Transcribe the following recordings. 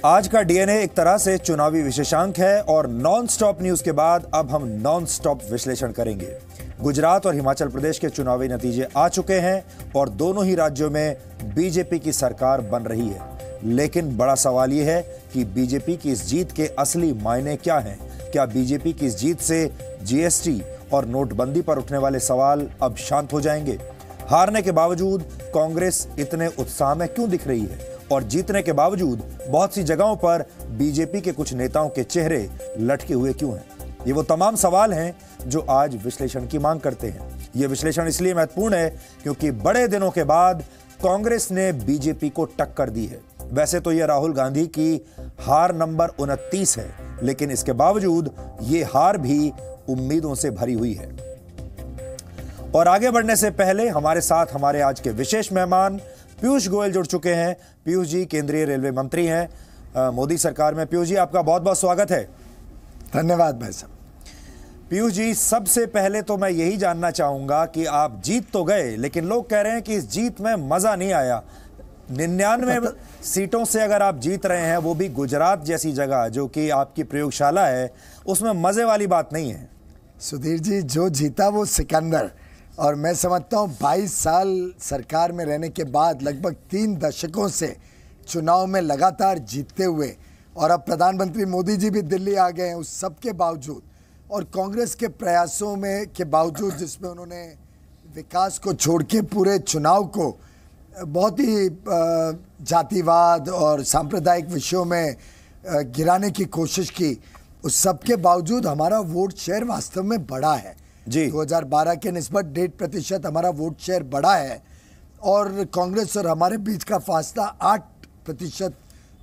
आज का डीएनए एक तरह से चुनावी विशेषांक है और नॉन स्टॉप न्यूज के बाद अब हम नॉन स्टॉप विश्लेषण करेंगे। गुजरात और हिमाचल प्रदेश के चुनावी नतीजे आ चुके हैं और दोनों ही राज्यों में बीजेपी की सरकार बन रही है। लेकिन बड़ा सवाल यह है कि बीजेपी की इस जीत के असली मायने क्या हैं? क्या बीजेपी की इस जीत से जीएसटी और नोटबंदी पर उठने वाले सवाल अब शांत हो जाएंगे? हारने के बावजूद कांग्रेस इतने उत्साह में क्यों दिख रही है और जीतने के बावजूद बहुत सी जगहों पर बीजेपी के कुछ नेताओं के चेहरे लटके हुए क्यों हैं? ये वो तमाम सवाल हैं जो आज विश्लेषण की मांग करते हैं। ये विश्लेषण इसलिए महत्वपूर्ण है क्योंकि बड़े दिनों के बाद कांग्रेस ने बीजेपी को टक्कर दी है। वैसे तो यह राहुल गांधी की हार नंबर 29 है, लेकिन इसके बावजूद ये हार भी उम्मीदों से भरी हुई है। और आगे बढ़ने से पहले हमारे साथ हमारे आज के विशेष मेहमान पीयूष गोयल जुड़ चुके हैं। पीयूष जी केंद्रीय रेलवे मंत्री हैं मोदी सरकार में। पीयूष जी आपका बहुत बहुत स्वागत है। धन्यवाद भाई साहब। पीयूष जी सबसे पहले तो मैं यही जानना चाहूंगा कि आप जीत तो गए, लेकिन लोग कह रहे हैं कि इस जीत में मजा नहीं आया। 99 सीटों से अगर आप जीत रहे हैं, वो भी गुजरात जैसी जगह जो कि आपकी प्रयोगशाला है, उसमें मजे वाली बात नहीं है। सुधीर जी, जो जीता वो सिकंदर। और मैं समझता हूँ 22 साल सरकार में रहने के बाद लगभग 3 दशकों से चुनाव में लगातार जीतते हुए, और अब प्रधानमंत्री मोदी जी भी दिल्ली आ गए हैं, उस सब के बावजूद और कांग्रेस के प्रयासों में के बावजूद, जिसमें उन्होंने विकास को छोड़ के पूरे चुनाव को बहुत ही जातिवाद और सांप्रदायिक विषयों में गिराने की कोशिश की, उस सब के बावजूद हमारा वोट शेयर वास्तव में बढ़ा है जी। 2012 के निस्बत 1.5% हमारा वोट शेयर बढ़ा है और कांग्रेस और हमारे बीच का फासला 8%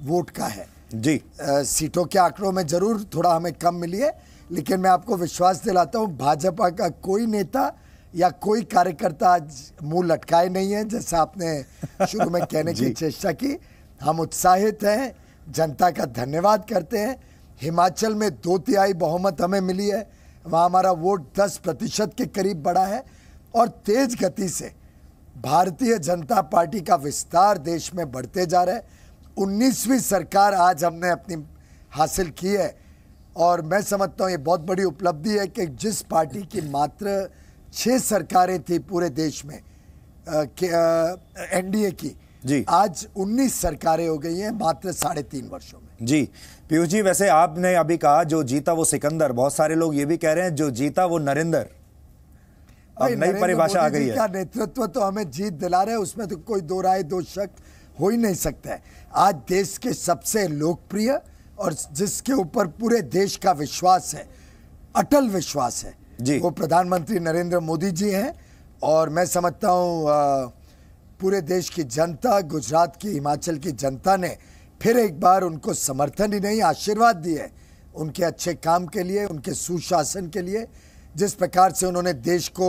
वोट का है जी। सीटों के आंकड़ों में जरूर थोड़ा हमें कम मिली है, लेकिन मैं आपको विश्वास दिलाता हूं भाजपा का कोई नेता या कोई कार्यकर्ता आज मुंह लटकाए नहीं है, जैसा आपने शुरू में कहने की चेष्टा की। हम उत्साहित हैं, जनता का धन्यवाद करते हैं। हिमाचल में 2/3 बहुमत हमें मिली है, वहाँ हमारा वोट 10% के करीब बढ़ा है और तेज गति से भारतीय जनता पार्टी का विस्तार देश में बढ़ते जा रहा है। 19वीं सरकार आज हमने अपनी हासिल की है और मैं समझता हूँ ये बहुत बड़ी उपलब्धि है कि जिस पार्टी की मात्र 6 सरकारें थी पूरे देश में एनडीए की जी, आज 19 सरकारें हो गई हैं मात्र 3.5 वर्षों में। जी पीयूष जी, वैसे आपने अभी कहा जो जीता वो सिकंदर, बहुत सारे लोग ये भी कह रहे हैं जो जीता वो नरेंद्र। अब नई परिभाषा आ गई है। क्या नेतृत्व तो हमें जीत दिला रहे हैं, उसमें तो कोई दो राय दो शक हो ही नहीं सकता है। आज देश के सबसे लोकप्रिय और जिसके ऊपर पूरे देश का विश्वास है, अटल विश्वास है जी, वो प्रधानमंत्री नरेंद्र मोदी जी हैं। और मैं समझता हूँ पूरे देश की जनता, गुजरात की, हिमाचल की जनता ने फिर एक बार उनको समर्थन ही नहीं आशीर्वाद दिए उनके अच्छे काम के लिए, उनके सुशासन के लिए। जिस प्रकार से उन्होंने देश को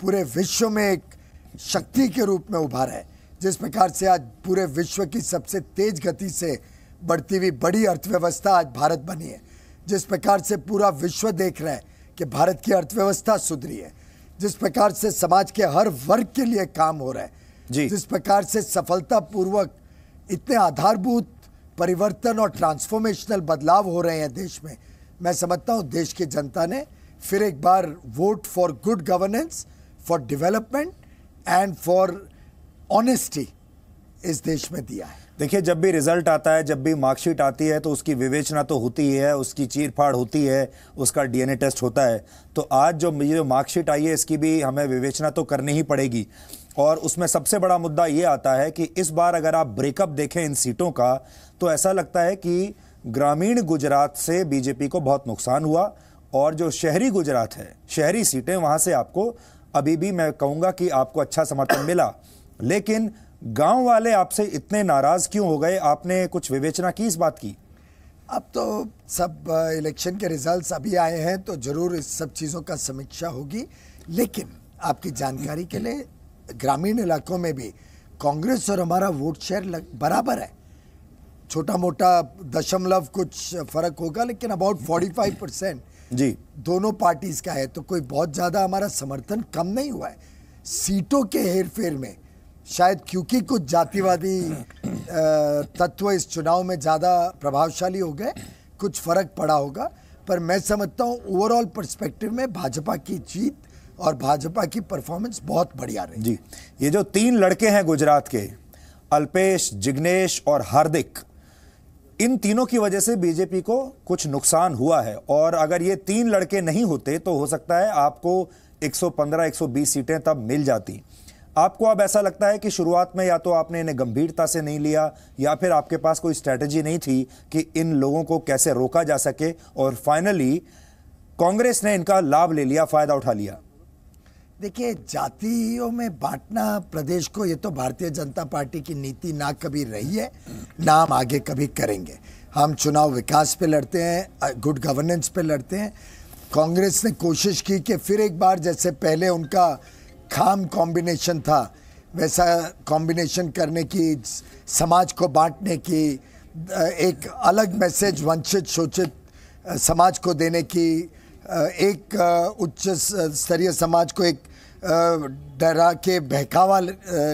पूरे विश्व में एक शक्ति के रूप में उभारा है, जिस प्रकार से आज पूरे विश्व की सबसे तेज गति से बढ़ती हुई बड़ी अर्थव्यवस्था आज भारत बनी है, जिस प्रकार से पूरा विश्व देख रहा है कि भारत की अर्थव्यवस्था सुधरी है, जिस प्रकार से समाज के हर वर्ग के लिए काम हो रहा है जी, जिस प्रकार से सफलतापूर्वक इतने आधारभूत परिवर्तन और ट्रांसफॉर्मेशनल बदलाव हो रहे हैं देश में, मैं समझता हूं देश की जनता ने फिर एक बार vote for good governance, for development and for honesty इस देश में दिया है। देखिए, जब भी रिजल्ट आता है, जब भी मार्कशीट आती है तो उसकी विवेचना तो होती ही है, उसकी चीरफाड़ होती है, उसका डीएनए टेस्ट होता है। तो आज जो मार्कशीट आई है इसकी भी हमें विवेचना तो करनी ही पड़ेगी। और उसमें सबसे बड़ा मुद्दा ये आता है कि इस बार अगर आप ब्रेकअप देखें इन सीटों का तो ऐसा लगता है कि ग्रामीण गुजरात से बीजेपी को बहुत नुकसान हुआ और जो शहरी गुजरात है, शहरी सीटें, वहां से आपको अभी भी मैं कहूंगा कि आपको अच्छा समर्थन मिला। लेकिन गांव वाले आपसे इतने नाराज क्यों हो गए? आपने कुछ विवेचना की इस बात की? अब तो सब इलेक्शन के रिजल्ट्स अभी आए हैं तो जरूर इस सब चीज़ों का समीक्षा होगी, लेकिन आपकी जानकारी के लिए ग्रामीण इलाकों में भी कांग्रेस और हमारा वोट शेयर बराबर है। छोटा मोटा दशमलव कुछ फर्क होगा, लेकिन अबाउट 45% जी दोनों पार्टीज का है, तो कोई बहुत ज़्यादा हमारा समर्थन कम नहीं हुआ है। सीटों के हेरफेर में शायद क्योंकि कुछ जातिवादी तत्व इस चुनाव में ज़्यादा प्रभावशाली हो गए, कुछ फर्क पड़ा होगा। पर मैं समझता हूँ ओवरऑल पर्सपेक्टिव में भाजपा की जीत और भाजपा की परफॉर्मेंस बहुत बढ़िया रही। जी, ये जो 3 लड़के हैं गुजरात के, अल्पेश, जिग्नेश और हार्दिक, इन तीनों की वजह से बीजेपी को कुछ नुकसान हुआ है। और अगर ये 3 लड़के नहीं होते तो हो सकता है आपको 115-120 सीटें तब मिल जाती। आपको अब ऐसा लगता है कि शुरुआत में या तो आपने इन्हें गंभीरता से नहीं लिया या फिर आपके पास कोई स्ट्रैटेजी नहीं थी कि इन लोगों को कैसे रोका जा सके, और फाइनली कांग्रेस ने इनका लाभ ले लिया, फायदा उठा लिया। देखिए, जातियों में बांटना प्रदेश को, ये तो भारतीय जनता पार्टी की नीति ना कभी रही है, ना हम आगे कभी करेंगे। हम चुनाव विकास पे लड़ते हैं, गुड गवर्नेंस पे लड़ते हैं। कांग्रेस ने कोशिश की कि फिर एक बार, जैसे पहले उनका खाम कॉम्बिनेशन था, वैसा कॉम्बिनेशन करने की, समाज को बांटने की, एक अलग मैसेज वंचित शोषित समाज को देने की, एक उच्च स्तरीय समाज को एक डरा के बहकावा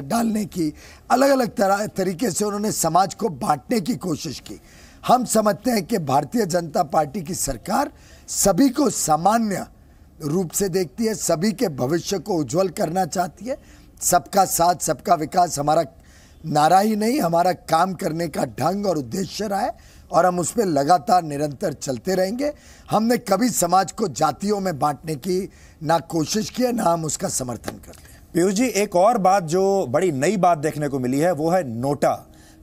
डालने की, अलग अलग तरीके से उन्होंने समाज को बांटने की कोशिश की। हम समझते हैं कि भारतीय जनता पार्टी की सरकार सभी को सामान्य रूप से देखती है, सभी के भविष्य को उज्जवल करना चाहती है। सबका साथ सबका विकास हमारा नारा ही नहीं, हमारा काम करने का ढंग और उद्देश्य रहा है, और हम उस पर लगातार निरंतर चलते रहेंगे। हमने कभी समाज को जातियों में बांटने की ना कोशिश की है, ना हम उसका समर्थन करते हैं। पीयूष जी, एक और बात जो बड़ी नई बात देखने को मिली है वो है नोटा।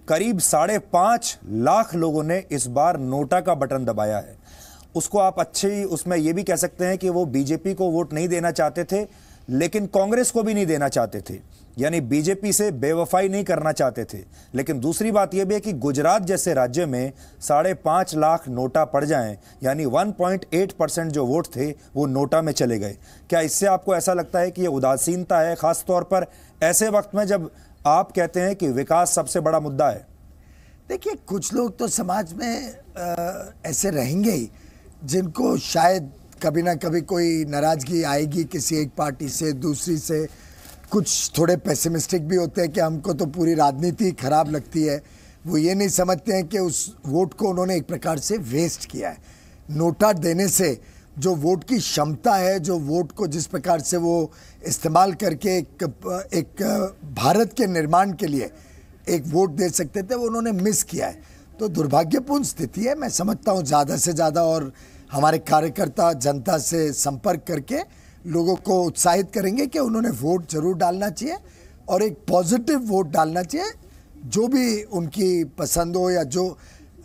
करीब 5.5 लाख लोगों ने इस बार नोटा का बटन दबाया है। उसको आप अच्छी उसमें ये भी कह सकते हैं कि वो बीजेपी को वोट नहीं देना चाहते थे, लेकिन कांग्रेस को भी नहीं देना चाहते थे, यानी बीजेपी से बेवफाई नहीं करना चाहते थे। लेकिन दूसरी बात यह भी है कि गुजरात जैसे राज्य में 5.5 लाख नोटा पड़ जाएं, यानी 1.8% जो वोट थे वो नोटा में चले गए। क्या इससे आपको ऐसा लगता है कि ये उदासीनता है, खास तौर पर ऐसे वक्त में जब आप कहते हैं कि विकास सबसे बड़ा मुद्दा है? देखिए, कुछ लोग तो समाज में ऐसे रहेंगे ही जिनको शायद कभी ना कभी कोई नाराजगी आएगी किसी एक पार्टी से, दूसरी से। कुछ थोड़े पेसिमिस्टिक भी होते हैं कि हमको तो पूरी राजनीति खराब लगती है। वो ये नहीं समझते हैं कि उस वोट को उन्होंने एक प्रकार से वेस्ट किया है। नोटा देने से जो वोट की क्षमता है, जो वोट को जिस प्रकार से वो इस्तेमाल करके एक भारत के निर्माण के लिए एक वोट दे सकते थे, वो उन्होंने मिस किया है। तो दुर्भाग्यपूर्ण स्थिति है। मैं समझता हूँ ज़्यादा से ज़्यादा और हमारे कार्यकर्ता जनता से संपर्क करके लोगों को उत्साहित करेंगे कि उन्होंने वोट जरूर डालना चाहिए और एक पॉजिटिव वोट डालना चाहिए, जो भी उनकी पसंद हो या जो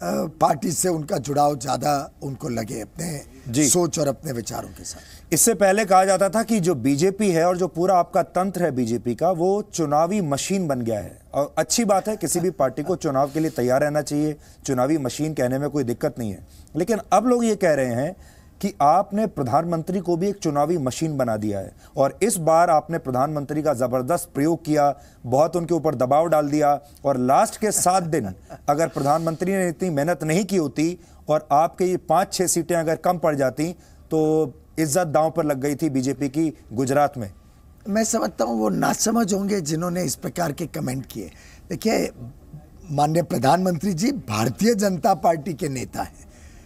पार्टी से उनका जुड़ाव ज़्यादा उनको लगे अपने सोच और अपने विचारों के साथ। इससे पहले कहा जाता था कि जो बीजेपी है और जो पूरा आपका तंत्र है बीजेपी का, वो चुनावी मशीन बन गया है। और अच्छी बात है, किसी भी पार्टी को चुनाव के लिए तैयार रहना चाहिए, चुनावी मशीन कहने में कोई दिक्कत नहीं है। लेकिन अब लोग ये कह रहे हैं कि आपने प्रधानमंत्री को भी एक चुनावी मशीन बना दिया है, और इस बार आपने प्रधानमंत्री का जबरदस्त प्रयोग किया, बहुत उनके ऊपर दबाव डाल दिया, और लास्ट के 7 दिन अगर प्रधानमंत्री ने इतनी मेहनत नहीं की होती और आपके ये 5-6 सीटें अगर कम पड़ जाती तो इज्जत दांव पर लग गई थी बीजेपी की गुजरात में। मैं समझता हूँ वो नासमझ होंगे जिन्होंने इस प्रकार के कमेंट किए। देखिए, माननीय प्रधानमंत्री जी भारतीय जनता पार्टी के नेता हैं।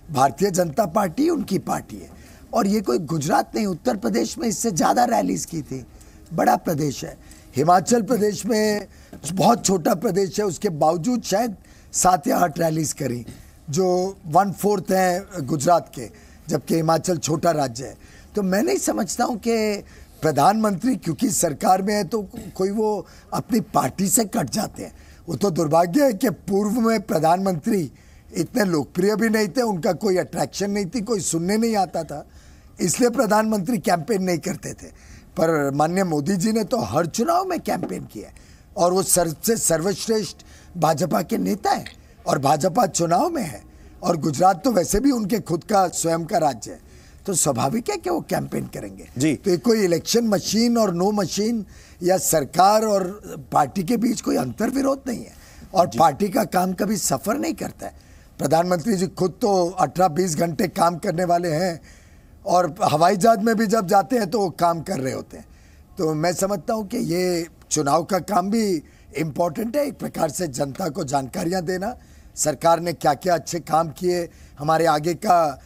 भारतीय जनता पार्टी उनकी पार्टी है, और ये कोई गुजरात नहीं, उत्तर प्रदेश में इससे ज़्यादा रैलीज की थी। बड़ा प्रदेश है। हिमाचल प्रदेश में बहुत छोटा प्रदेश है, उसके बावजूद शायद 7 या 8 रैलीज करी, जो 1/4 हैं गुजरात के, जबकि हिमाचल छोटा राज्य है। तो मैं नहीं समझता हूँ कि प्रधानमंत्री क्योंकि सरकार में है तो कोई वो अपनी पार्टी से कट जाते हैं। वो तो दुर्भाग्य है कि पूर्व में प्रधानमंत्री इतने लोकप्रिय भी नहीं थे, उनका कोई अट्रैक्शन नहीं थी, कोई सुनने नहीं आता था, इसलिए प्रधानमंत्री कैंपेन नहीं करते थे। पर माननीय मोदी जी ने तो हर चुनाव में कैंपेन किया, और वो सबसे सर्वश्रेष्ठ भाजपा के नेता हैं, और भाजपा चुनाव में है, और गुजरात तो वैसे भी उनके खुद का स्वयं का राज्य है, तो स्वाभाविक है कि वो कैंपेन करेंगे जी। तो कोई इलेक्शन मशीन और नो मशीन या सरकार और पार्टी के बीच कोई अंतर विरोध नहीं है, और पार्टी का काम कभी सफर नहीं करता है। प्रधानमंत्री जी खुद तो 18-20 घंटे काम करने वाले हैं, और हवाई जहाज में भी जब जाते हैं तो वो काम कर रहे होते हैं। तो मैं समझता हूँ कि ये चुनाव का काम भी इम्पोर्टेंट है, एक प्रकार से जनता को जानकारियाँ देना, सरकार ने क्या क्या अच्छे काम किए, हमारे आगे का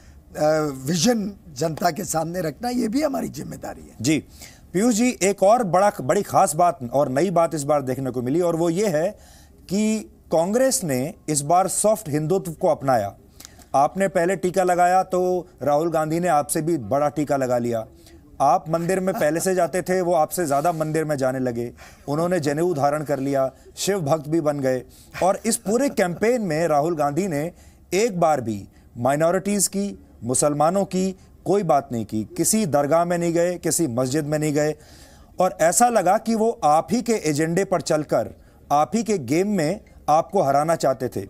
विजन जनता के सामने रखना, ये भी हमारी जिम्मेदारी है। जी पीयूष जी, एक और बड़ी खास बात और नई बात इस बार देखने को मिली, और वो ये है कि कांग्रेस ने इस बार सॉफ्ट हिंदुत्व को अपनाया। आपने पहले टीका लगाया तो राहुल गांधी ने आपसे भी बड़ा टीका लगा लिया। आप मंदिर में पहले से जाते थे, वो आपसे ज्यादा मंदिर में जाने लगे। उन्होंने जनेऊ धारण कर लिया, शिव भक्त भी बन गए। और इस पूरे कैंपेन में राहुल गांधी ने एक बार भी माइनॉरिटीज की, मुसलमानों की कोई बात नहीं की। किसी दरगाह में नहीं गए, किसी मस्जिद में नहीं गए, और ऐसा लगा कि वो आप ही के एजेंडे पर चलकर आप ही के गेम में आपको हराना चाहते थे।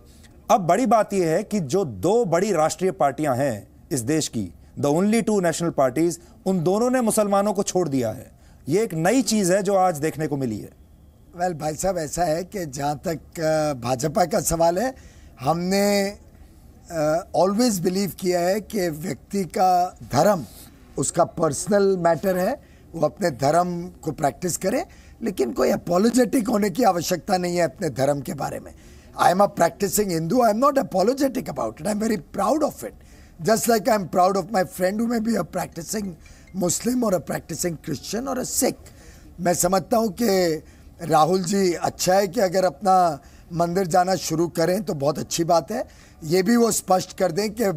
अब बड़ी बात यह है कि जो दो बड़ी राष्ट्रीय पार्टियां हैं इस देश की, the only two national parties, उन दोनों ने मुसलमानों को छोड़ दिया है। ये एक नई चीज है जो आज देखने को मिली है। वेल भाई साहब, ऐसा है कि जहाँ तक भाजपा का सवाल है, हमने ऑलवेज बिलीव किया है कि व्यक्ति का धर्म उसका पर्सनल मैटर है, वो अपने धर्म को प्रैक्टिस करे, लेकिन कोई अपोलोजेटिक होने की आवश्यकता नहीं है अपने धर्म के बारे में। I am a practicing Hindu, I am not apologetic about it, I am very proud of it, just like I am proud of my friend who may be a practicing Muslim और अ प्रैक्टिसिंग क्रिश्चियन और अ सिख। मैं समझता हूँ कि राहुल जी अच्छा है कि अगर अपना मंदिर जाना शुरू करें तो बहुत अच्छी बात है। ये भी वो स्पष्ट कर दें कि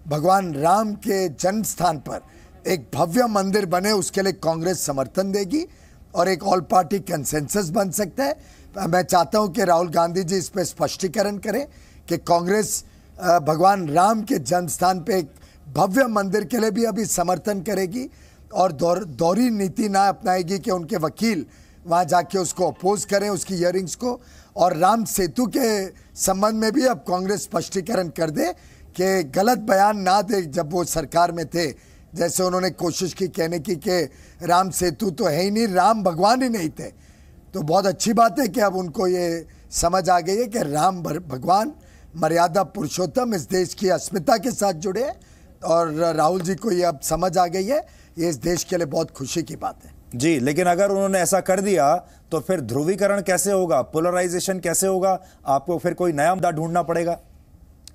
भगवान राम के जन्म स्थान पर एक भव्य मंदिर बने, उसके लिए कांग्रेस समर्थन देगी और एक ऑल पार्टी कंसेंसस बन सकता है। मैं चाहता हूं कि राहुल गांधी जी इस पर स्पष्टीकरण करें कि कांग्रेस भगवान राम के जन्म स्थान पे एक भव्य मंदिर के लिए भी अभी समर्थन करेगी और दोहरी नीति ना अपनाएगी कि उनके वकील वहाँ जाके उसको अपोज करें, उसकी हियरिंग्स को। और राम सेतु के संबंध में भी अब कांग्रेस स्पष्टीकरण कर दे कि गलत बयान ना दे जब वो सरकार में थे, जैसे उन्होंने कोशिश की कहने की कि राम सेतु तो है ही नहीं, राम भगवान ही नहीं थे। तो बहुत अच्छी बात है कि अब उनको ये समझ आ गई है कि राम भगवान मर्यादा पुरुषोत्तम इस देश की अस्मिता के साथ जुड़े हैं, और राहुल जी को ये अब समझ आ गई है। ये इस देश के लिए बहुत खुशी की बात है। जी, लेकिन अगर उन्होंने ऐसा कर दिया तो फिर ध्रुवीकरण कैसे होगा, पोलराइजेशन कैसे होगा? आपको फिर कोई नया मुद्दा ढूंढना पड़ेगा।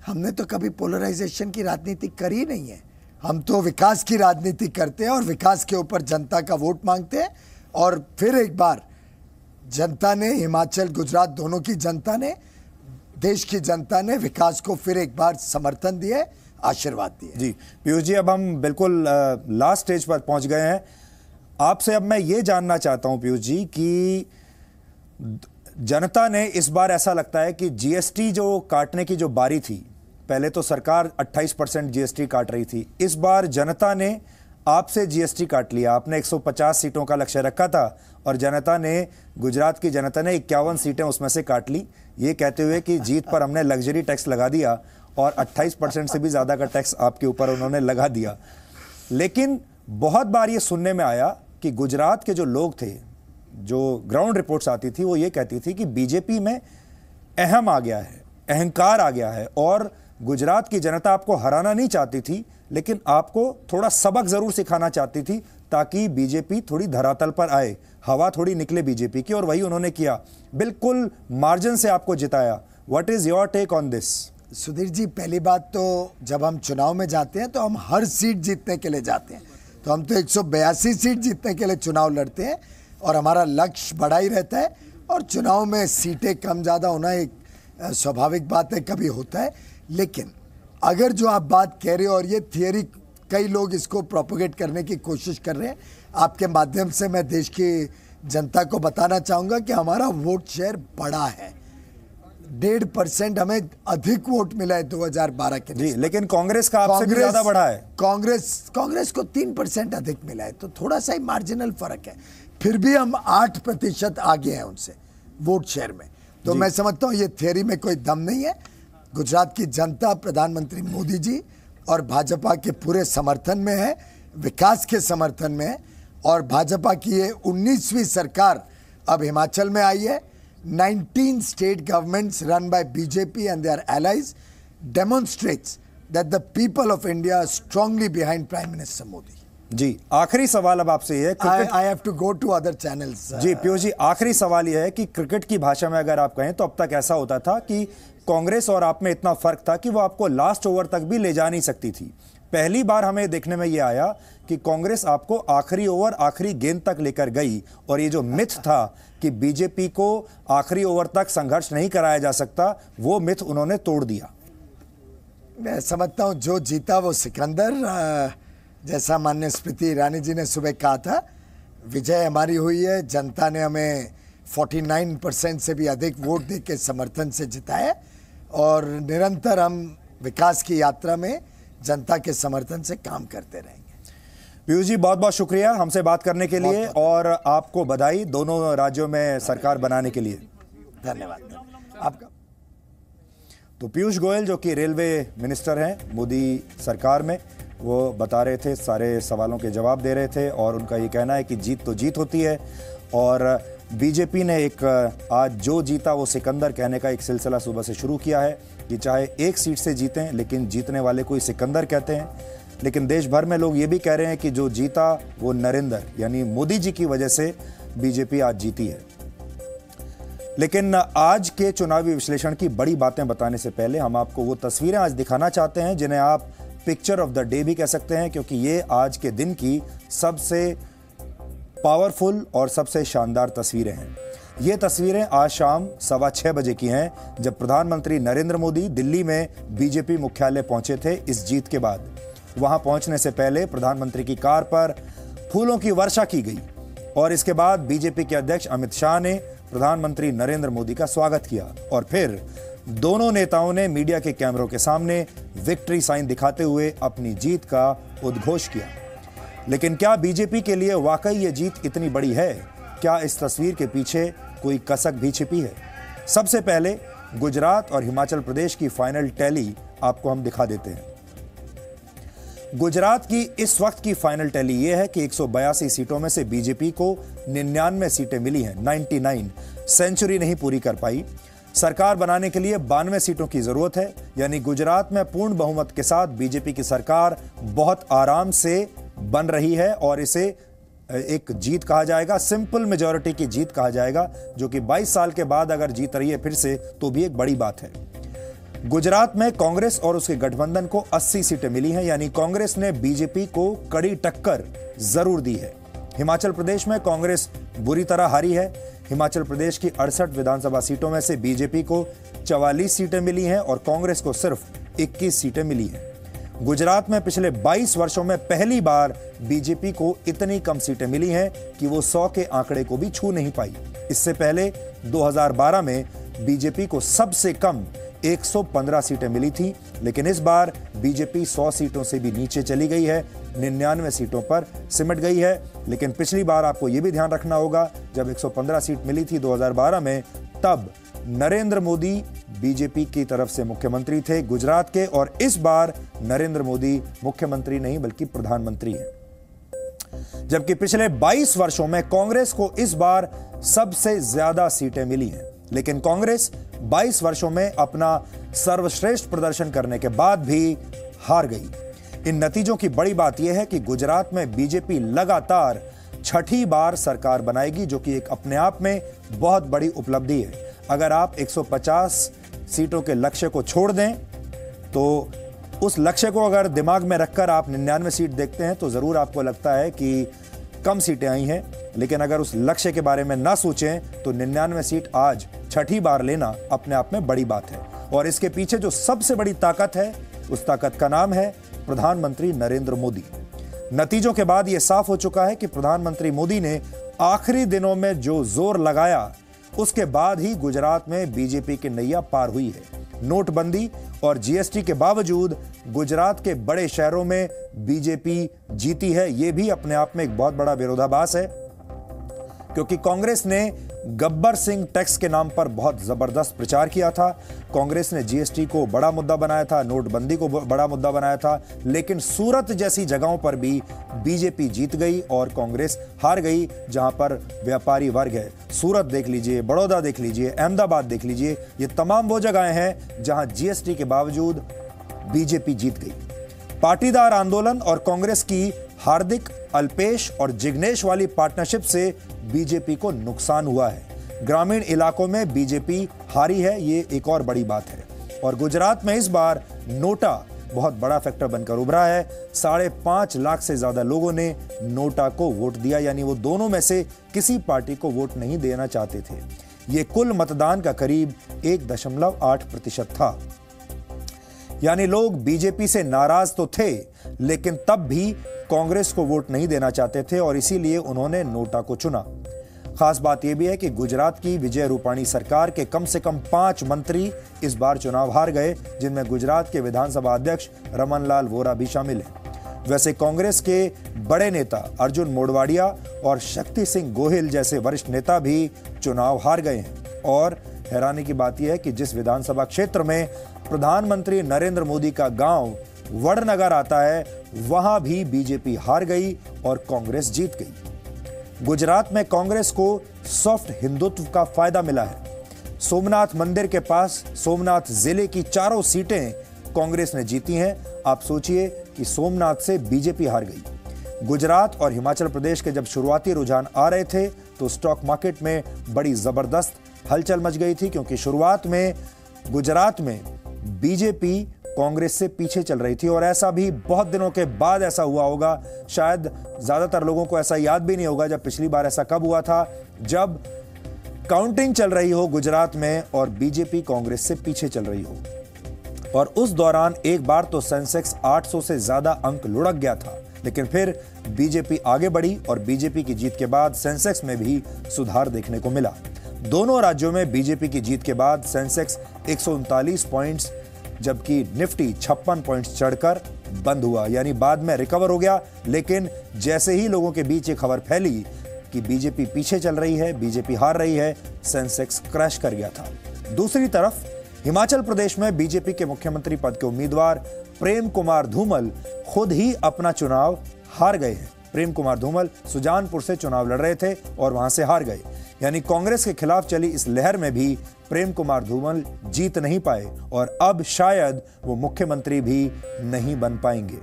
हमने तो कभी पोलराइजेशन की राजनीति करी नहीं है, हम तो विकास की राजनीति करते हैं और विकास के ऊपर जनता का वोट मांगते हैं। और फिर एक बार जनता ने, हिमाचल गुजरात दोनों की जनता ने, देश की जनता ने विकास को फिर एक बार समर्थन दिए, आशीर्वाद दिए। जी पीयूष जी, अब हम बिल्कुल लास्ट स्टेज पर पहुंच गए हैं। आपसे अब मैं ये जानना चाहता हूं पीयूष जी कि जनता ने इस बार, ऐसा लगता है कि जीएसटी जो काटने की जो बारी थी, पहले तो सरकार 28% जीएसटी काट रही थी, इस बार जनता ने आपसे जीएसटी काट लिया। आपने 150 सीटों का लक्ष्य रखा था और जनता ने, गुजरात की जनता ने 51 सीटें उसमें से काट ली, ये कहते हुए कि जीत पर हमने लग्जरी टैक्स लगा दिया, और 28% से भी ज़्यादा का टैक्स आपके ऊपर उन्होंने लगा दिया। लेकिन बहुत बार ये सुनने में आया कि गुजरात के जो लोग थे, जो ग्राउंड रिपोर्ट्स आती थी, वो ये कहती थी कि बीजेपी में अहम आ गया है, अहंकार आ गया है, और गुजरात की जनता आपको हराना नहीं चाहती थी, लेकिन आपको थोड़ा सबक जरूर सिखाना चाहती थी ताकि बीजेपी थोड़ी धरातल पर आए, हवा थोड़ी निकले बीजेपी की, और वही उन्होंने किया। बिल्कुल मार्जिन से आपको जिताया। What is your take on this? Sudhir ji, पहली बात तो जब हम चुनाव में जाते हैं तो हम हर सीट जीतने के लिए जाते हैं, तो हम तो 182 सीट जीतने के लिए चुनाव लड़ते हैं और हमारा लक्ष्य बड़ा ही रहता है। और चुनाव में सीटें कम ज़्यादा होना एक स्वाभाविक बात है, कभी होता है। लेकिन अगर जो आप बात कह रहे हो, और ये थियरी कई लोग इसको प्रोपोगेट करने की कोशिश कर रहे हैं, आपके माध्यम से मैं देश की जनता को बताना चाहूँगा कि हमारा वोट शेयर बड़ा है। 1.5% हमें अधिक वोट मिला है 2012 के जी, लेकिन कांग्रेस का आपसे भी ज्यादा बढ़ा है। कांग्रेस को 3% अधिक मिला है, तो थोड़ा सा ही मार्जिनल फर्क है। फिर भी हम 8% आगे हैं उनसे वोट शेयर में। तो मैं समझता हूँ ये थियरी में कोई दम नहीं है। गुजरात की जनता प्रधानमंत्री मोदी जी और भाजपा के पूरे समर्थन में है, विकास के समर्थन में है। और भाजपा की ये 19वीं सरकार अब हिमाचल में आई है। 19 state governments run by BJP and their allies demonstrates that the people of India are strongly behind Prime Minister Modi. जी, आखिरी सवाल अब आपसे ये है, cricket I have to go to other channels. जी पीयूष जी, आखिरी सवाल यह है कि क्रिकेट की भाषा में अगर आप कहें तो अब तक ऐसा होता था कि कांग्रेस और आप में इतना फर्क था कि वो आपको लास्ट ओवर तक भी ले जा नहीं सकती थी। पहली बार हमें देखने में यह आया कि कांग्रेस आपको आखिरी ओवर, आखिरी गेंद तक लेकर गई, और ये जो मिथ था कि बीजेपी को आखिरी ओवर तक संघर्ष नहीं कराया जा सकता, वो मिथ उन्होंने तोड़ दिया। मैं समझता हूँ जो जीता वो सिकंदर, जैसा माननीय स्मृति ईरानी जी ने सुबह कहा था, विजय हमारी हुई है। जनता ने हमें 49% से भी अधिक वोट देके समर्थन से जिताया, और निरंतर हम विकास की यात्रा में जनता के समर्थन से काम करते रहेंगे। पीयूष जी, बहुत बहुत शुक्रिया हमसे बात करने के लिए, और आपको बधाई दोनों राज्यों में सरकार बनाने के लिए। धन्यवाद आपका। तो पीयूष गोयल जो कि रेलवे मिनिस्टर हैं मोदी सरकार में, वो बता रहे थे, सारे सवालों के जवाब दे रहे थे, और उनका ये कहना है कि जीत तो जीत होती है, और बीजेपी ने एक आज जो जीता वो सिकंदर कहने का एक सिलसिला सुबह से शुरू किया है कि चाहे एक सीट से जीतें लेकिन जीतने वाले को ही सिकंदर कहते हैं। लेकिन देश भर में लोग ये भी कह रहे हैं कि जो जीता वो नरेंद्र यानी मोदी जी की वजह से बीजेपी आज जीती है। लेकिन आज के चुनावी विश्लेषण की बड़ी बातें बताने से पहले हम आपको वो तस्वीरें आज दिखाना चाहते हैं जिन्हें आप पिक्चर ऑफ द डे भी कह सकते हैं, क्योंकि ये आज के दिन की सबसे पावरफुल और सबसे शानदार तस्वीरें हैं। ये तस्वीरें आज शाम 6:15 बजे की हैं, जब प्रधानमंत्री नरेंद्र मोदी दिल्ली में बीजेपी मुख्यालय पहुंचे थे इस जीत के बाद। वहां पहुंचने से पहले प्रधानमंत्री की कार पर फूलों की वर्षा की गई, और इसके बाद बीजेपी के अध्यक्ष अमित शाह ने प्रधानमंत्री नरेंद्र मोदी का स्वागत किया, और फिर दोनों नेताओं ने मीडिया के कैमरों के सामने विक्ट्री साइन दिखाते हुए अपनी जीत का उद्घोष किया। लेकिन क्या बीजेपी के लिए वाकई ये जीत इतनी बड़ी है? क्या इस तस्वीर के पीछे कोई कसक भी छिपी है? सबसे पहले गुजरात और हिमाचल प्रदेश की फाइनल टैली आपको हम दिखा देते हैं। गुजरात की इस वक्त की फाइनल टैली यह है कि 182 सीटों में से बीजेपी को 99 सीटें मिली हैं, 99, सेंचुरी नहीं पूरी कर पाई। सरकार बनाने के लिए 92 सीटों की जरूरत है, यानी गुजरात में पूर्ण बहुमत के साथ बीजेपी की सरकार बहुत आराम से बन रही है, और इसे एक जीत कहा जाएगा, सिंपल मेजॉरिटी की जीत कहा जाएगा, जो कि 22 साल के बाद अगर जीत रही है फिर से तो भी एक बड़ी बात है। गुजरात में कांग्रेस और उसके गठबंधन को 80 सीटें मिली हैं, यानी कांग्रेस ने बीजेपी को कड़ी टक्कर जरूर दी है। हिमाचल प्रदेश में कांग्रेस बुरी तरह हारी है। हिमाचल प्रदेश की 68 विधानसभा सीटों में से बीजेपी को 44 सीटें मिली हैं और कांग्रेस को सिर्फ 21 सीटें मिली हैं। गुजरात में पिछले 22 वर्षों में पहली बार बीजेपी को इतनी कम सीटें मिली हैं कि वो 100 के आंकड़े को भी छू नहीं पाई। इससे पहले 2012 में बीजेपी को सबसे कम 115 सीटें मिली थी, लेकिन इस बार बीजेपी 100 सीटों से भी नीचे चली गई है, 99 सीटों पर सिमट गई है। लेकिन पिछली बार आपको यह भी ध्यान रखना होगा, जब 115 सीट मिली थी 2012 में, तब नरेंद्र मोदी बीजेपी की तरफ से मुख्यमंत्री थे गुजरात के, और इस बार नरेंद्र मोदी मुख्यमंत्री नहीं बल्कि प्रधानमंत्री हैं। जबकि पिछले 22 वर्षों में कांग्रेस को इस बार सबसे ज्यादा सीटें मिली हैं, लेकिन कांग्रेस 22 वर्षों में अपना सर्वश्रेष्ठ प्रदर्शन करने के बाद भी हार गई। इन नतीजों की बड़ी बात यह है कि गुजरात में बीजेपी लगातार छठी बार सरकार बनाएगी, जो कि एक अपने आप में बहुत बड़ी उपलब्धि है। अगर आप 150 सीटों के लक्ष्य को छोड़ दें, तो उस लक्ष्य को अगर दिमाग में रखकर आप 99 सीट देखते हैं तो जरूर आपको लगता है कि कम सीटें आई हैं, लेकिन अगर उस लक्ष्य के बारे में ना सोचें तो 99 सीट आज छठी बार लेना अपने आप में बड़ी बात है। और इसके पीछे जो सबसे बड़ी ताकत है, उस ताकत का नाम है प्रधानमंत्री नरेंद्र मोदी। नतीजों के बाद यह साफ हो चुका है कि प्रधानमंत्री मोदी ने आखिरी दिनों में जो जोर लगाया, उसके बाद ही गुजरात में बीजेपी की नैया पार हुई है। नोटबंदी और जीएसटी के बावजूद गुजरात के बड़े शहरों में बीजेपी जीती है। यह भी अपने आप में एक बहुत बड़ा विरोधाभास है, क्योंकि कांग्रेस ने गब्बर सिंह टैक्स के नाम पर बहुत जबरदस्त प्रचार किया था। कांग्रेस ने जीएसटी को बड़ा मुद्दा बनाया था, नोटबंदी को बड़ा मुद्दा बनाया था, लेकिन सूरत जैसी जगहों पर भी बीजेपी जीत गई और कांग्रेस हार गई, जहां पर व्यापारी वर्ग है। सूरत देख लीजिए, बड़ौदा देख लीजिए, अहमदाबाद देख लीजिए, ये तमाम वो जगहें हैं जहां जीएसटी के बावजूद बीजेपी जीत गई। पाटीदार आंदोलन और कांग्रेस की हार्दिक, अल्पेश और जिग्नेश वाली पार्टनरशिप से बीजेपी को नुकसान हुआ है। ग्रामीण इलाकों में बीजेपी हारी है, ये एक और बड़ी बात है। और गुजरात में इस बार नोटा बहुत बड़ा फैक्टर बनकर उभरा है। 5.5 लाख से ज्यादा लोगों ने नोटा को वोट दिया, यानी वो दोनों में से किसी पार्टी को वोट नहीं देना चाहते थे। ये कुल मतदान का करीब 1.8% था। यानी लोग बीजेपी से नाराज तो थे, लेकिन तब भी कांग्रेस को वोट नहीं देना चाहते थे और इसीलिए उन्होंने नोटा को चुना। खास बात यह भी है कि गुजरात की विजय रूपाणी सरकार के कम से कम 5 मंत्री इस बार चुनाव हार गए, जिनमें गुजरात के विधानसभा अध्यक्ष रमन लाल वोरा भी शामिल हैं। वैसे कांग्रेस के बड़े नेता अर्जुन मोढवाडिया और शक्ति सिंह गोहिल जैसे वरिष्ठ नेता भी चुनाव हार गए हैं। और हैरानी की बात यह है कि जिस विधानसभा क्षेत्र में प्रधानमंत्री नरेंद्र मोदी का गांव वडनगर आता है, वहां भी बीजेपी हार गई और कांग्रेस जीत गई। गुजरात में कांग्रेस को सॉफ्ट हिंदुत्व का फायदा मिला है। सोमनाथ मंदिर के पास सोमनाथ जिले की 4 सीटें कांग्रेस ने जीती हैं। आप सोचिए कि सोमनाथ से बीजेपी हार गई। गुजरात और हिमाचल प्रदेश के जब शुरुआती रुझान आ रहे थे तो स्टॉक मार्केट में बड़ी जबरदस्त हलचल मच गई थी, क्योंकि शुरुआत में गुजरात में बीजेपी कांग्रेस से पीछे चल रही थी। और ऐसा भी बहुत दिनों के बाद ऐसा हुआ होगा, शायद ज्यादातर लोगों को ऐसा याद भी नहीं होगा जब पिछली बार ऐसा कब हुआ था, जब काउंटिंग चल रही हो गुजरात में और बीजेपी कांग्रेस से पीछे चल रही हो। और उस दौरान एक बार तो सेंसेक्स 800 से ज्यादा अंक लुढ़क गया था, लेकिन फिर बीजेपी आगे बढ़ी और बीजेपी की जीत के बाद सेंसेक्स में भी सुधार देखने को मिला। दोनों राज्यों में बीजेपी की जीत के बाद सेंसेक्स 139 पॉइंट्स, जबकि निफ्टी 56 पॉइंट्स चढ़कर बंद हुआ, यानी बाद में रिकवर हो गया। लेकिन जैसे ही लोगों के बीच ये खबर फैली कि बीजेपी पीछे चल रही है, बीजेपी हार रही है, सेंसेक्स क्रैश कर गया था। दूसरी तरफ हिमाचल प्रदेश में बीजेपी के मुख्यमंत्री पद के उम्मीदवार प्रेम कुमार धूमल खुद ही अपना चुनाव हार गए हैं। प्रेम कुमार धूमल सुजानपुर से चुनाव लड़ रहे थे और वहां से हार गए, यानी कांग्रेस के खिलाफ चली इस लहर में भी प्रेम कुमार धूमल जीत नहीं पाए और अब शायद वो मुख्यमंत्री भी नहीं बन पाएंगे।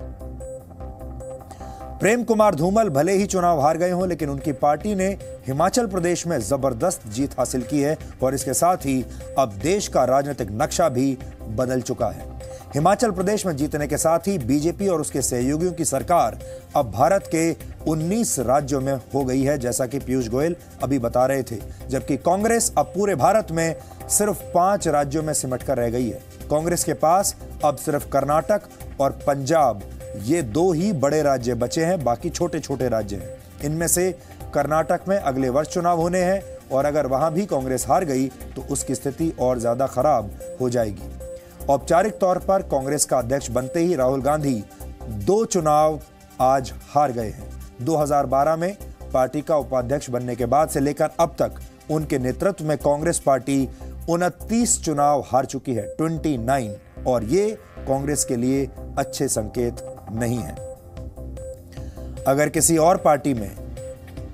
प्रेम कुमार धूमल भले ही चुनाव हार गए हों, लेकिन उनकी पार्टी ने हिमाचल प्रदेश में जबरदस्त जीत हासिल की है और इसके साथ ही अब देश का राजनीतिक नक्शा भी बदल चुका है। हिमाचल प्रदेश में जीतने के साथ ही बीजेपी और उसके सहयोगियों की सरकार अब भारत के 19 राज्यों में हो गई है, जैसा कि पीयूष गोयल अभी बता रहे थे, जबकि कांग्रेस अब पूरे भारत में सिर्फ 5 राज्यों में सिमट कर रह गई है। कांग्रेस के पास अब सिर्फ कर्नाटक और पंजाब, ये 2 ही बड़े राज्य बचे हैं, बाकी छोटे छोटे राज्य हैं। इनमें से कर्नाटक में अगले वर्ष चुनाव होने हैं और अगर वहां भी कांग्रेस हार गई तो उसकी स्थिति और ज्यादा खराब हो जाएगी। औपचारिक तौर पर कांग्रेस का अध्यक्ष बनते ही राहुल गांधी 2 चुनाव आज हार गए हैं। 2012 में पार्टी का उपाध्यक्ष बनने के बाद से लेकर अब तक उनके नेतृत्व में कांग्रेस पार्टी 29 चुनाव हार चुकी है, 29, और ये कांग्रेस के लिए अच्छे संकेत नहीं है। अगर किसी और पार्टी में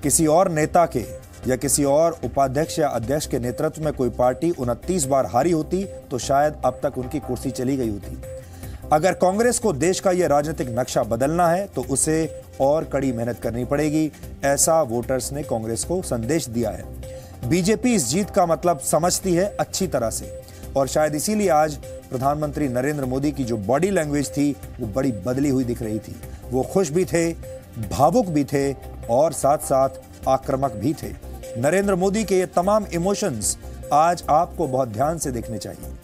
किसी और नेता के या किसी और उपाध्यक्ष या अध्यक्ष के नेतृत्व में कोई पार्टी 29 बार हारी होती तो शायद अब तक उनकी कुर्सी चली गई होती। अगर कांग्रेस को देश का यह राजनीतिक नक्शा बदलना है तो उसे और कड़ी मेहनत करनी पड़ेगी, ऐसा वोटर्स ने कांग्रेस को संदेश दिया है। बीजेपी इस जीत का मतलब समझती है अच्छी तरह से और शायद इसीलिए आज प्रधानमंत्री नरेंद्र मोदी की जो बॉडी लैंग्वेज थी वो बड़ी बदली हुई दिख रही थी। वो खुश भी थे, भावुक भी थे और साथ साथ आक्रामक भी थे। नरेंद्र मोदी के ये तमाम इमोशंस आज आपको बहुत ध्यान से देखने चाहिए।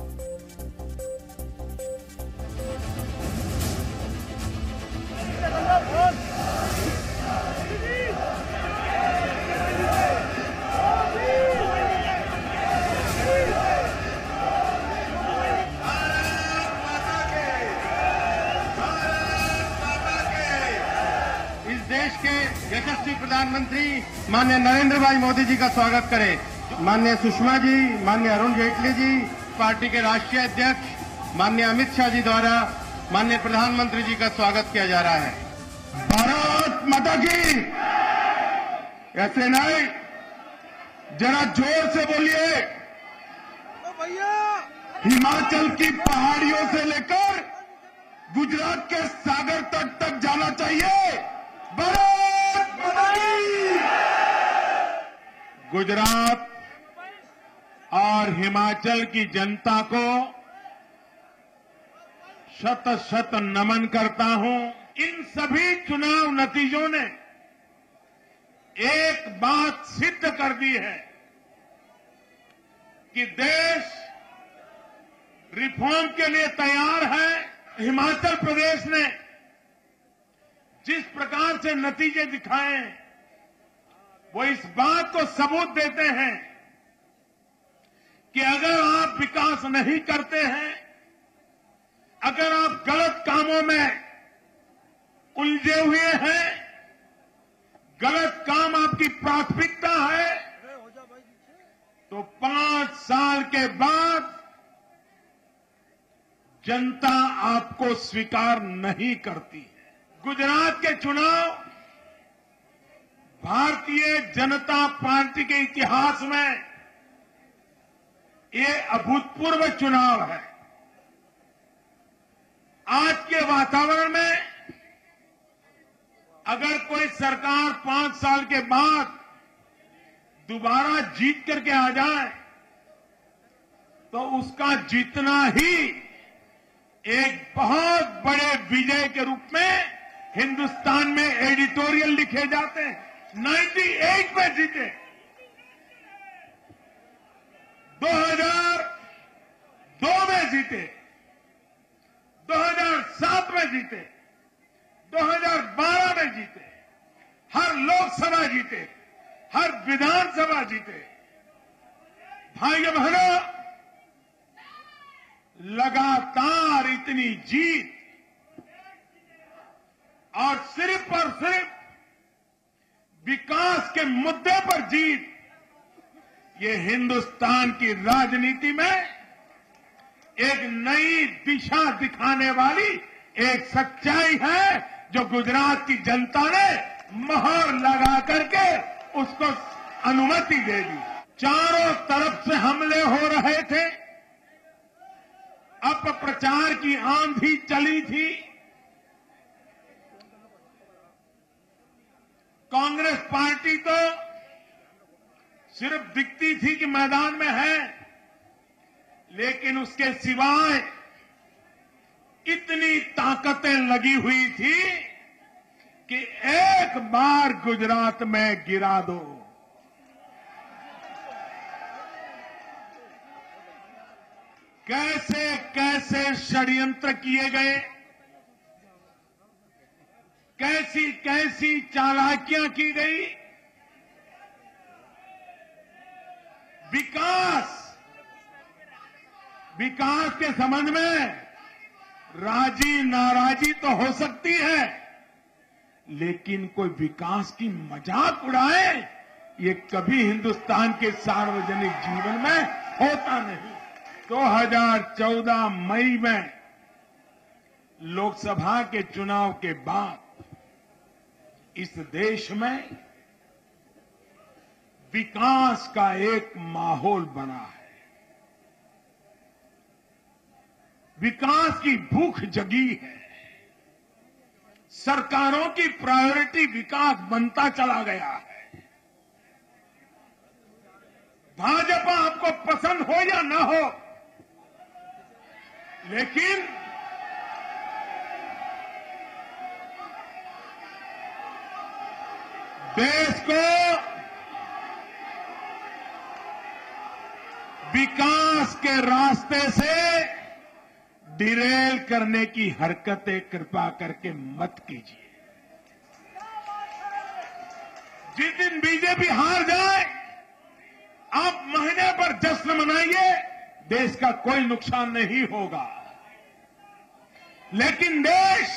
यशस्वी प्रधानमंत्री माननीय नरेंद्र भाई मोदी जी का स्वागत करें। माननीय सुषमा जी, माननीय अरुण जेटली जी, पार्टी के राष्ट्रीय अध्यक्ष माननीय अमित शाह जी द्वारा माननीय प्रधानमंत्री जी का स्वागत किया जा रहा है। भारत माता की। ऐसे नहीं, जरा जोर से बोलिए। हिमाचल की पहाड़ियों से लेकर गुजरात के सागर तट तक जाना चाहिए। भारत माता की। गुजरात और हिमाचल की जनता को शत शत नमन करता हूं। इन सभी चुनाव नतीजों ने एक बात सिद्ध कर दी है कि देश रिफॉर्म के लिए तैयार है। हिमाचल प्रदेश ने जिस प्रकार से नतीजे दिखाए वो इस बात को सबूत देते हैं कि अगर आप विकास नहीं करते हैं, अगर आप गलत कामों में उलझे हुए हैं, गलत काम आपकी प्राथमिकता है, तो 5 साल के बाद जनता आपको स्वीकार नहीं करती है। गुजरात के चुनाव भारतीय जनता पार्टी के इतिहास में ये अभूतपूर्व चुनाव है। आज के वातावरण में अगर कोई सरकार 5 साल के बाद दोबारा जीत करके आ जाए तो उसका जीतना ही एक बहुत बड़े विजय के रूप में हिंदुस्तान में एडिटोरियल लिखे जाते हैं। 98 में जीते, 2002 में जीते, 2007 में जीते, 2012 में जीते, हर लोकसभा जीते, हर विधानसभा जीते। भाइयों बहनों, लगातार इतनी जीत और सिर्फ विकास के मुद्दे पर जीत, ये हिंदुस्तान की राजनीति में एक नई दिशा दिखाने वाली एक सच्चाई है जो गुजरात की जनता ने मोहर लगा करके उसको अनुमति दे दी। चारों तरफ से हमले हो रहे थे, अपप्रचार की आंधी चली थी। कांग्रेस पार्टी तो सिर्फ दिखती थी कि मैदान में है, लेकिन उसके सिवाय इतनी ताकतें लगी हुई थी कि एक बार गुजरात में गिरा दो। कैसे कैसे षड्यंत्र किए गए, कैसी कैसी चालाकियां की गई। विकास के संबंध में राजी नाराजी तो हो सकती है, लेकिन कोई विकास की मजाक उड़ाए, ये कभी हिंदुस्तान के सार्वजनिक जीवन में होता नहीं। 2014 मई में लोकसभा के चुनाव के बाद इस देश में विकास का एक माहौल बना है। विकास की भूख जगी है। सरकारों की प्रायोरिटी विकास बनता चला गया है। भाजपा आपको पसंद हो या ना हो, लेकिन देश को विकास के रास्ते से डिरेल करने की हरकतें कृपा करके मत कीजिए। जिस दिन बीजेपी हार जाए, आप महीने पर जश्न मनाइए, देश का कोई नुकसान नहीं होगा। लेकिन देश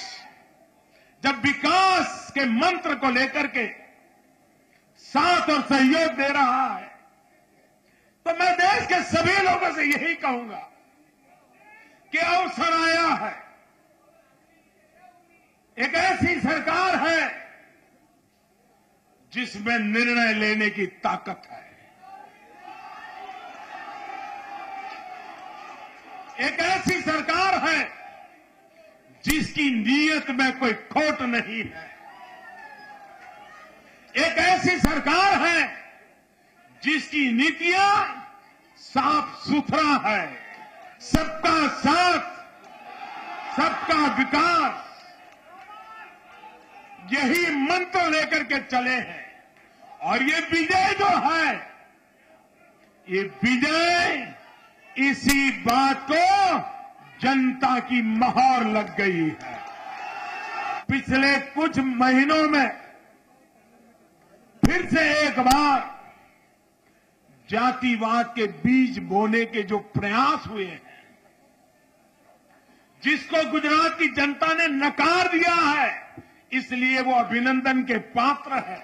जब विकास के मंत्र को लेकर के साथ और सहयोग दे रहा है, तो मैं देश के सभी लोगों से यही कहूंगा कि अवसर आया है। एक ऐसी सरकार है जिसमें निर्णय लेने की ताकत है। एक ऐसी सरकार है जिसकी नीयत में कोई खोट नहीं है। एक ऐसी सरकार है जिसकी नीतियां साफ सुथरा है, सबका साथ, सबका विकास, यही मंत्र लेकर के चले हैं। और ये विजय जो है, ये विजय इसी बात को जनता की मोहर लग गई है। पिछले कुछ महीनों में फिर से एक बार जातिवाद के बीज बोने के जो प्रयास हुए हैं, जिसको गुजरात की जनता ने नकार दिया है, इसलिए वो अभिनंदन के पात्र है।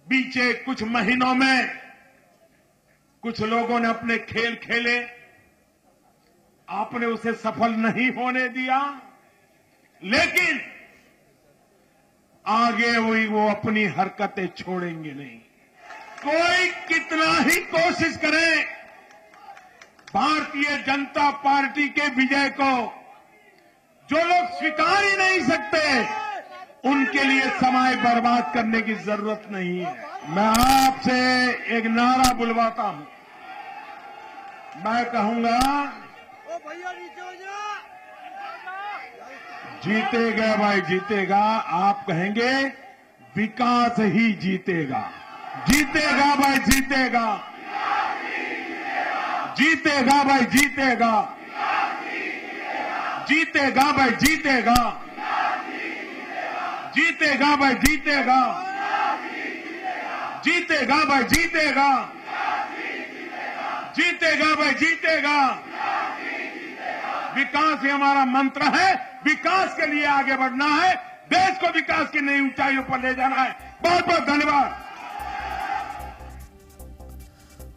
बीते कुछ महीनों में कुछ लोगों ने अपने खेल खेले, आपने उसे सफल नहीं होने दिया, लेकिन आगे वो अपनी हरकतें छोड़ेंगे नहीं। कोई कितना ही कोशिश करे, भारतीय जनता पार्टी के विजय को जो लोग स्वीकार ही नहीं सकते, उनके लिए समय बर्बाद करने की जरूरत नहीं है। मैं आपसे एक नारा बुलवाता हूं, मैं कहूंगा जीतेगा भाई जीतेगा। आप कहेंगे विकास ही जीतेगा। जीतेगा भाई जीतेगा, जीतेगा भाई जीतेगा, जीतेगा भाई जीतेगा, जीतेगा भाई जीतेगा, जीतेगा भाई जीतेगा, जीतेगा भाई जीतेगा। विकास ही हमारा मंत्र है, विकास के लिए आगे बढ़ना है, देश को विकास की नई ऊंचाइयों पर ले जाना है। बहुत बहुत धन्यवाद।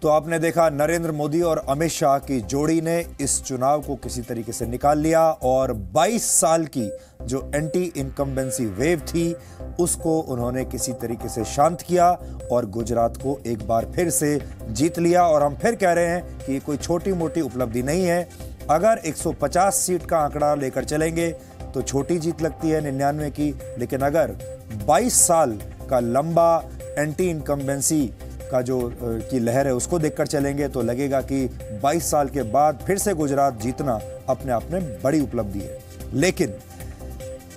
तो आपने देखा नरेंद्र मोदी और अमित शाह की जोड़ी ने इस चुनाव को किसी तरीके से निकाल लिया और 22 साल की जो एंटी इनकम्बेंसी वेव थी उसको उन्होंने किसी तरीके से शांत किया और गुजरात को एक बार फिर से जीत लिया। और हम फिर कह रहे हैं कि ये कोई छोटी मोटी उपलब्धि नहीं है। अगर 150 सीट का आंकड़ा लेकर चलेंगे तो छोटी जीत लगती है 99 की, लेकिन अगर 22 साल का लंबा एंटी इनकम्बेंसी का जो की लहर है उसको देखकर चलेंगे तो लगेगा कि 22 साल के बाद फिर से गुजरात जीतना अपने आप में बड़ी उपलब्धि है। लेकिन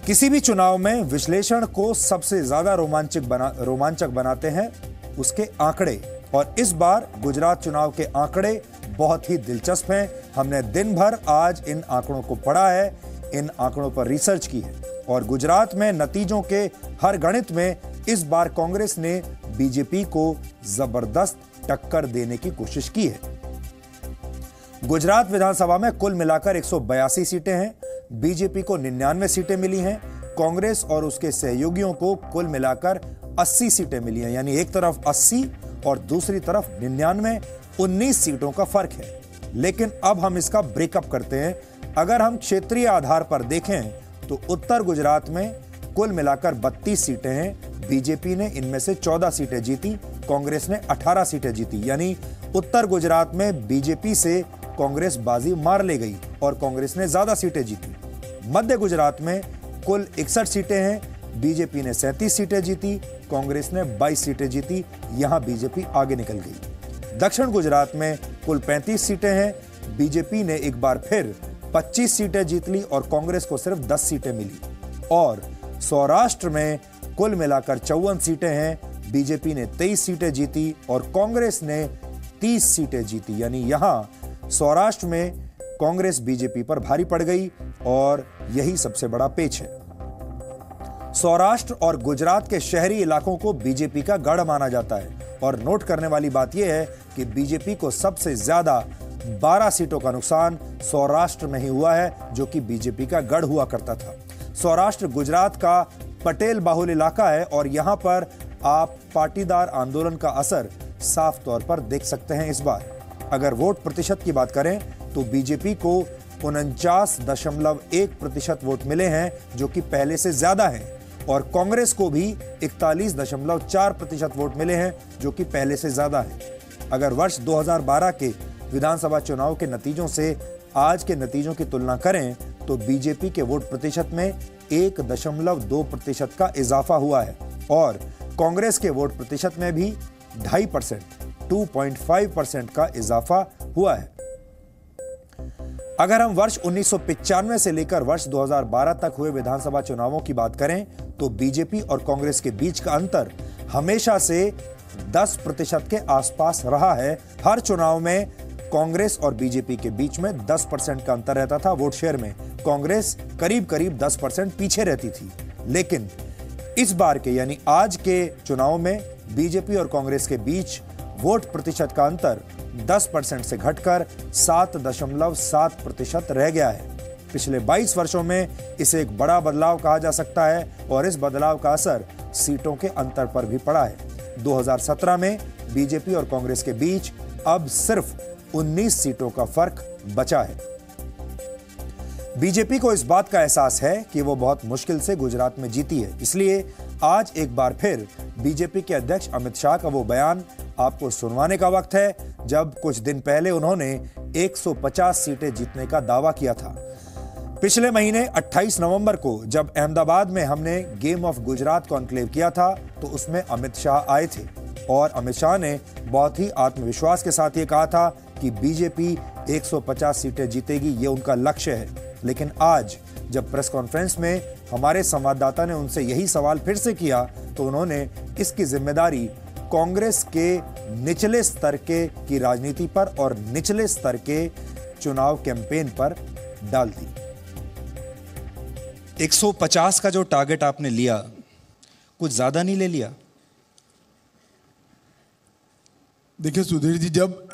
किसी भी चुनाव में विश्लेषण को सबसे ज्यादा रोमांचक बनाते हैं उसके आंकड़े, और इस बार गुजरात चुनाव के आंकड़े बहुत ही दिलचस्प हैं। हमने दिन भर आज इन आंकड़ों को पढ़ा है, इन आंकड़ों पर रिसर्च की है और गुजरात में नतीजों के हर गणित में इस बार कांग्रेस ने बीजेपी को जबरदस्त टक्कर देने की कोशिश की है। गुजरात विधानसभा में कुल मिलाकर 182 सीटें हैं, बीजेपी को 99 सीटें मिली हैं, कांग्रेस और उसके सहयोगियों को कुल मिलाकर 80 सीटें मिली हैं, यानी एक तरफ 80 और दूसरी तरफ 99, 19 सीटों का फर्क है। लेकिन अब हम इसका ब्रेकअप करते हैं। अगर हम क्षेत्रीय आधार पर देखें तो उत्तर गुजरात में कुल मिलाकर 32 सीटें हैं, बीजेपी ने इनमें से 14 सीटें जीती, कांग्रेस ने 18 सीटें जीती, यानी उत्तर गुजरात में बीजेपी से कांग्रेस बाजी मार ले गई और कांग्रेस ने ज्यादा सीटें जीती। मध्य गुजरात में कुल 61 सीटें हैं, बीजेपी ने 37 सीटें जीती, कांग्रेस ने 22 सीटें जीती, यहां बीजेपी आगे निकल गई। दक्षिण गुजरात में कुल 35 सीटें हैं, बीजेपी ने एक बार फिर 25 सीटें जीत ली और कांग्रेस को सिर्फ 10 सीटें मिली। और सौराष्ट्र में कुल मिलाकर 54 सीटें हैं, बीजेपी ने 23 सीटें जीती और कांग्रेस ने 30 सीटें जीती, यानी यहां सौराष्ट्र में कांग्रेस बीजेपी पर भारी पड़ गई और यही सबसे बड़ा पेच है। सौराष्ट्र और गुजरात के शहरी इलाकों को बीजेपी का गढ़ माना जाता है और नोट करने वाली बात यह है कि बीजेपी को सबसे ज्यादा 12 सीटों का नुकसान सौराष्ट्र में ही हुआ है, जो कि बीजेपी का गढ़ हुआ करता था। सौराष्ट्र गुजरात का पटेल बाहुल इलाका है और यहां पर आप पाटीदार आंदोलन का असर साफ तौर पर देख सकते हैं। इस बार अगर वोट प्रतिशत की बात करें तो बीजेपी को 49.1% वोट मिले हैं, जो कि पहले से ज्यादा है, और कांग्रेस को भी 41.4% वोट मिले हैं, जो कि पहले से ज्यादा है। अगर वर्ष 2012 के विधानसभा चुनाव के नतीजों से आज के नतीजों की तुलना करें तो बीजेपी के वोट प्रतिशत में 1.2% का इजाफा हुआ है और कांग्रेस के वोट प्रतिशत में भी 2.5% 2.5% का इजाफा हुआ है। अगर हम वर्ष 1995 से लेकर वर्ष 2012 तक हुए विधानसभा चुनावों की बात करें तो बीजेपी और कांग्रेस के बीच का अंतर हमेशा से 10% के आसपास रहा है। हर चुनाव में कांग्रेस और बीजेपी के बीच में 10% का अंतर रहता था। वोट शेयर में कांग्रेस करीब करीब 10% पीछे रहती थी, लेकिन इस बार के यानी आज के चुनाव में बीजेपी और कांग्रेस के बीच वोट प्रतिशत का अंतर 10% से घटकर 7.7% रह गया है। पिछले 22 वर्षों में इसे एक बड़ा बदलाव कहा जा सकता है और इस बदलाव का असर सीटों के अंतर पर भी पड़ा है। 2017 में बीजेपी और कांग्रेस के बीच अब सिर्फ 19 सीटों का फर्क बचा है। बीजेपी को इस बात का एहसास है कि वो बहुत मुश्किल से गुजरात में जीती है, इसलिए आज एक बार फिर बीजेपी के अध्यक्ष अमित शाह का वो बयान आपको सुनवाने का वक्त है जब कुछ दिन पहले उन्होंने 150 सीटें जीतने का दावा किया था। पिछले महीने 28 नवंबर को जब अहमदाबाद में हमने गेम ऑफ गुजरात कॉन्क्लेव किया था तो उसमें अमित शाह आए थे और अमित शाह ने बहुत ही आत्मविश्वास के साथ ये कहा था कि बीजेपी 150 सीटें जीतेगी, ये उनका लक्ष्य है। लेकिन आज जब प्रेस कॉन्फ्रेंस में हमारे संवाददाता ने उनसे यही सवाल फिर से किया तो उन्होंने इसकी जिम्मेदारी कांग्रेस के निचले स्तर की राजनीति पर और निचले स्तर के चुनाव कैंपेन पर डाल दी। 150 का जो टारगेट आपने लिया, कुछ ज्यादा नहीं ले लिया? देखिए सुधीर जी, जब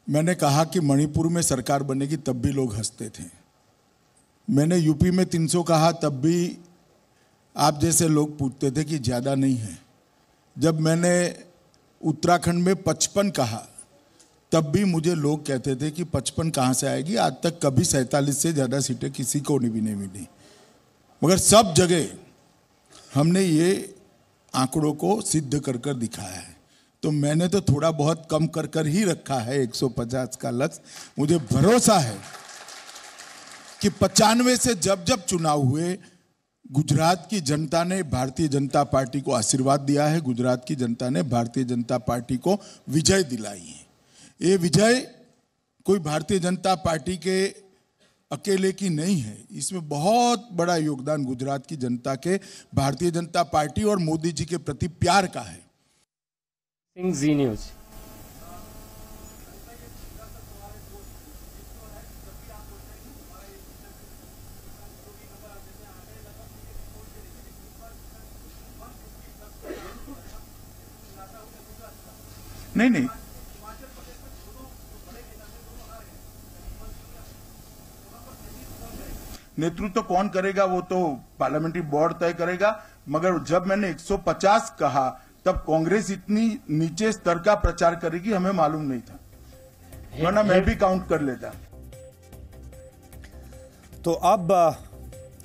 मैंने कहा कि मणिपुर में सरकार बनेगी तब भी लोग हंसते थे। मैंने यूपी में 300 कहा तब भी आप जैसे लोग पूछते थे कि ज़्यादा नहीं है। जब मैंने उत्तराखंड में 55 कहा तब भी मुझे लोग कहते थे कि 55 कहाँ से आएगी, आज तक कभी 47 से ज़्यादा सीटें किसी को भी नहीं मिली। मगर सब जगह हमने ये आंकड़ों को सिद्ध कर कर दिखाया है। तो मैंने तो थोड़ा बहुत कम कर कर ही रखा है 150 का लक्ष्य। मुझे भरोसा है कि 95 से जब जब चुनाव हुए गुजरात की जनता ने भारतीय जनता पार्टी को आशीर्वाद दिया है, गुजरात की जनता ने भारतीय जनता पार्टी को विजय दिलाई है। ये विजय कोई भारतीय जनता पार्टी के अकेले की नहीं है, इसमें बहुत बड़ा योगदान गुजरात की जनता के भारतीय जनता पार्टी और मोदी जी के प्रति प्यार का है। जी न्यूज। नहीं, नेतृत्व कौन करेगा वो तो पार्लियामेंट्री बोर्ड तय करेगा। मगर जब मैंने 150 कहा तब कांग्रेस इतनी नीचे स्तर का प्रचार करेगी हमें मालूम नहीं था, वरना मैं भी काउंट कर लेता। तो अब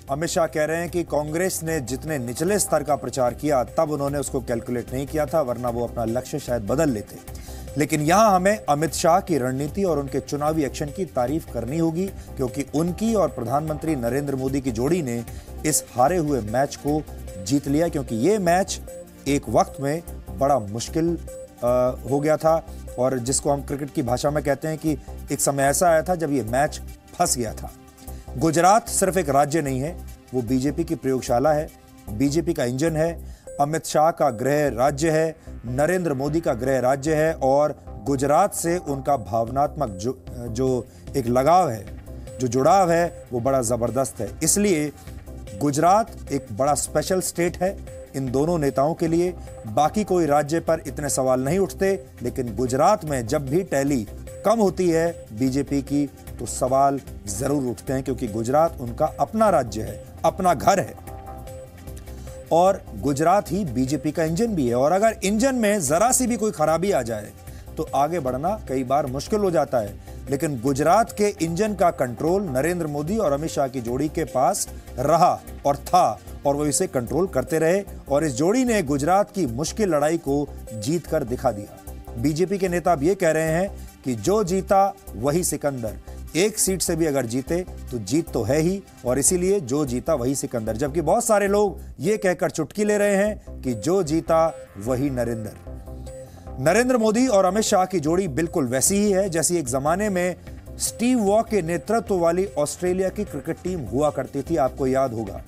अमित शाह कह रहे हैं कि कांग्रेस ने जितने निचले स्तर का प्रचार किया तब उन्होंने उसको कैलकुलेट नहीं किया था, वरना वो अपना लक्ष्य शायद बदल लेते। लेकिन यहां हमें अमित शाह की रणनीति और उनके चुनावी एक्शन की तारीफ करनी होगी, क्योंकि उनकी और प्रधानमंत्री नरेंद्र मोदी की जोड़ी ने इस हारे हुए मैच को जीत लिया, क्योंकि ये मैच एक वक्त में बड़ा मुश्किल हो गया था और जिसको हम क्रिकेट की भाषा में कहते हैं कि एक समय ऐसा आया था जब ये मैच फंस गया था। गुजरात सिर्फ एक राज्य नहीं है, वो बीजेपी की प्रयोगशाला है, बीजेपी का इंजन है, अमित शाह का गृह राज्य है, नरेंद्र मोदी का गृह राज्य है और गुजरात से उनका भावनात्मक जो एक लगाव है, जो जुड़ाव है, वो बड़ा जबरदस्त है। इसलिए गुजरात एक बड़ा स्पेशल स्टेट है इन दोनों नेताओं के लिए। बाकी कोई राज्य पर इतने सवाल नहीं उठते, लेकिन गुजरात में जब भी टैली कम होती है बीजेपी की तो सवाल जरूर उठते हैं, क्योंकि गुजरात उनका अपना राज्य है, अपना घर है और गुजरात ही बीजेपी का इंजन भी है। और अगर इंजन में जरा सी भी कोई खराबी आ जाए तो आगे बढ़ना कई बार मुश्किल हो जाता है। लेकिन गुजरात के इंजन का कंट्रोल नरेंद्र मोदी और अमित शाह की जोड़ी के पास रहा और था और वो इसे कंट्रोल करते रहे और इस जोड़ी ने गुजरात की मुश्किल लड़ाई को जीत कर दिखा दिया। बीजेपी के नेता अब ये कह रहे हैं कि जो जीता वही सिकंदर, एक सीट से भी अगर जीते तो जीत तो है ही, और इसीलिए जो जीता वही सिकंदर। जबकि बहुत सारे लोग ये कहकर चुटकी ले रहे हैं कि जो जीता वही नरेंद्र। नरेंद्र मोदी और अमित शाह की जोड़ी बिल्कुल वैसी ही है जैसी एक जमाने में स्टीव वॉ के नेतृत्व वाली ऑस्ट्रेलिया की क्रिकेट टीम हुआ करती थी, आपको याद होगा।